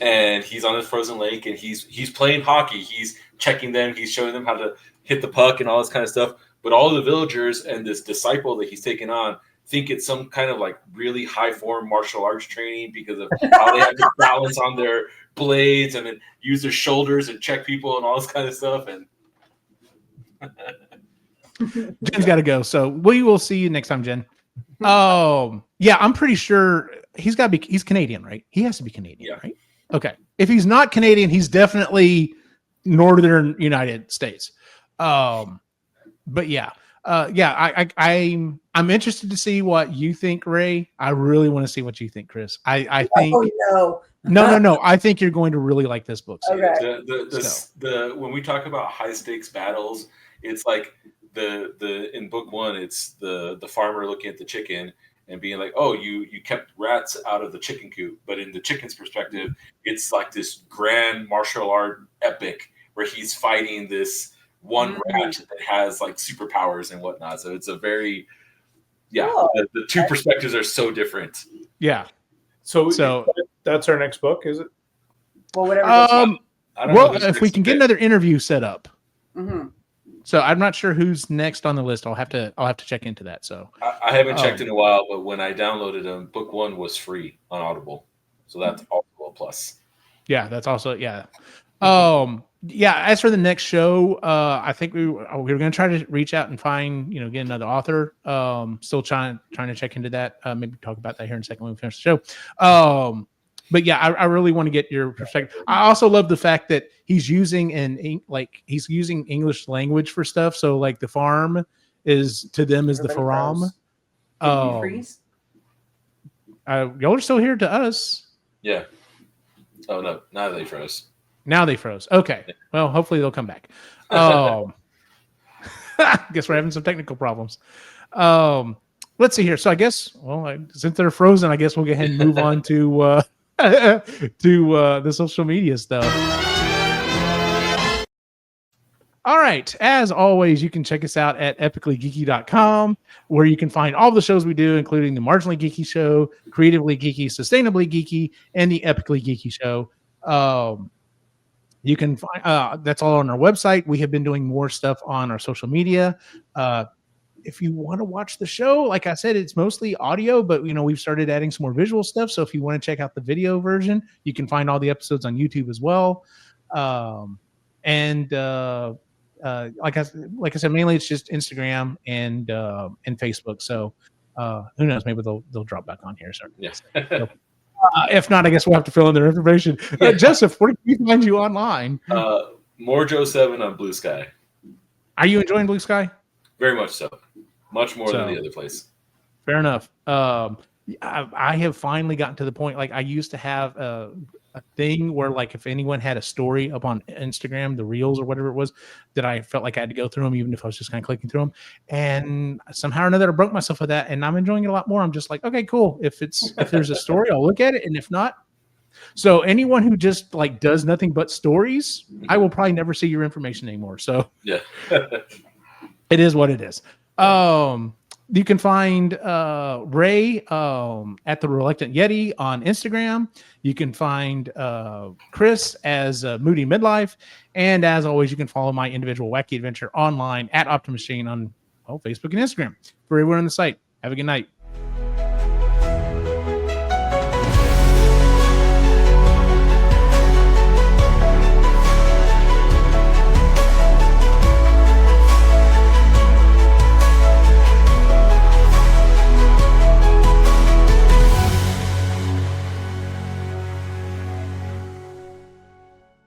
And he's on this frozen lake, and he's playing hockey. He's checking them. He's showing them how to hit the puck and all this kind of stuff. But all the villagers and this disciple that he's taken on think it's some kind of like really high form martial arts training because of how they have to balance on their blades and then use their shoulders and check people and all this kind of stuff. And Jen's got to go, so we will see you next time, Jen. Oh yeah, I'm pretty sure he's Canadian, right? He has to be Canadian, right? Okay. If he's not Canadian, he's definitely Northern United States. But yeah. I'm interested to see what you think, Ray. I really want to see what you think, Chris. I think no. I think you're going to really like this book. Okay. When we talk about high stakes battles, it's like the in book 1, it's the farmer looking at the chicken and being like, oh, you kept rats out of the chicken coop. But in the chicken's perspective, it's like this grand martial art epic where he's fighting this one rat that has like superpowers and whatnot. So it's a very, the two perspectives are so different. Yeah. So that's our next book, is it? Well, whatever. If we can get another interview set up. Mm-hmm. So I'm not sure who's next on the list. I'll have to check into that. So I haven't checked in a while, but when I downloaded them, book 1 was free on Audible, so that's also a plus. Yeah, that's also As for the next show, I think we were going to try to reach out and find get another author. Still trying to check into that. Maybe talk about that here in a second when we finish the show. But yeah, I really want to get your perspective. I also love the fact that he's using English language for stuff. So like the farm is to them is the faram. Y'all are still here to us. Yeah. Oh no, now they froze. Now they froze. Okay. Well, hopefully they'll come back. Guess we're having some technical problems. Let's see here. So I guess, since they're frozen, I guess we'll go ahead and move on to the social media stuff. All right. As always, you can check us out at epicallygeeky.com, where you can find all the shows we do, including the Marginally Geeky Show, Creatively Geeky, Sustainably Geeky, and the Epically Geeky Show. You can find that's all on our website. We have been doing more stuff on our social media. If you want to watch the show, like I said, it's mostly audio, but we've started adding some more visual stuff. So if you want to check out the video version, you can find all the episodes on YouTube as well. Like I said, mainly it's just Instagram and Facebook. So who knows? Maybe they'll drop back on here. So yes. If not, I guess we'll have to fill in their information. Joseph, where can we find you online? More Joe 7 on Blue Sky. Are you enjoying Blue Sky? Very much so. Much more than the other place. Fair enough. I have finally gotten to the point, like I used to have a thing where like if anyone had a story up on Instagram, the Reels or whatever it was, that I felt like I had to go through them, even if I was just kind of clicking through them. And somehow or another, I broke myself with that, and I'm enjoying it a lot more. I'm just like, okay, cool. If there's a story, I'll look at it, and if not, so anyone who just like does nothing but stories, I will probably never see your information anymore. So yeah. It is what it is. You can find Ray at the Reluctant Yeti on Instagram. You can find Chris as Moody Midlife. And as always, you can follow my individual wacky adventure online at Optimus Jane on Facebook and Instagram. For everyone on the site, have a good night.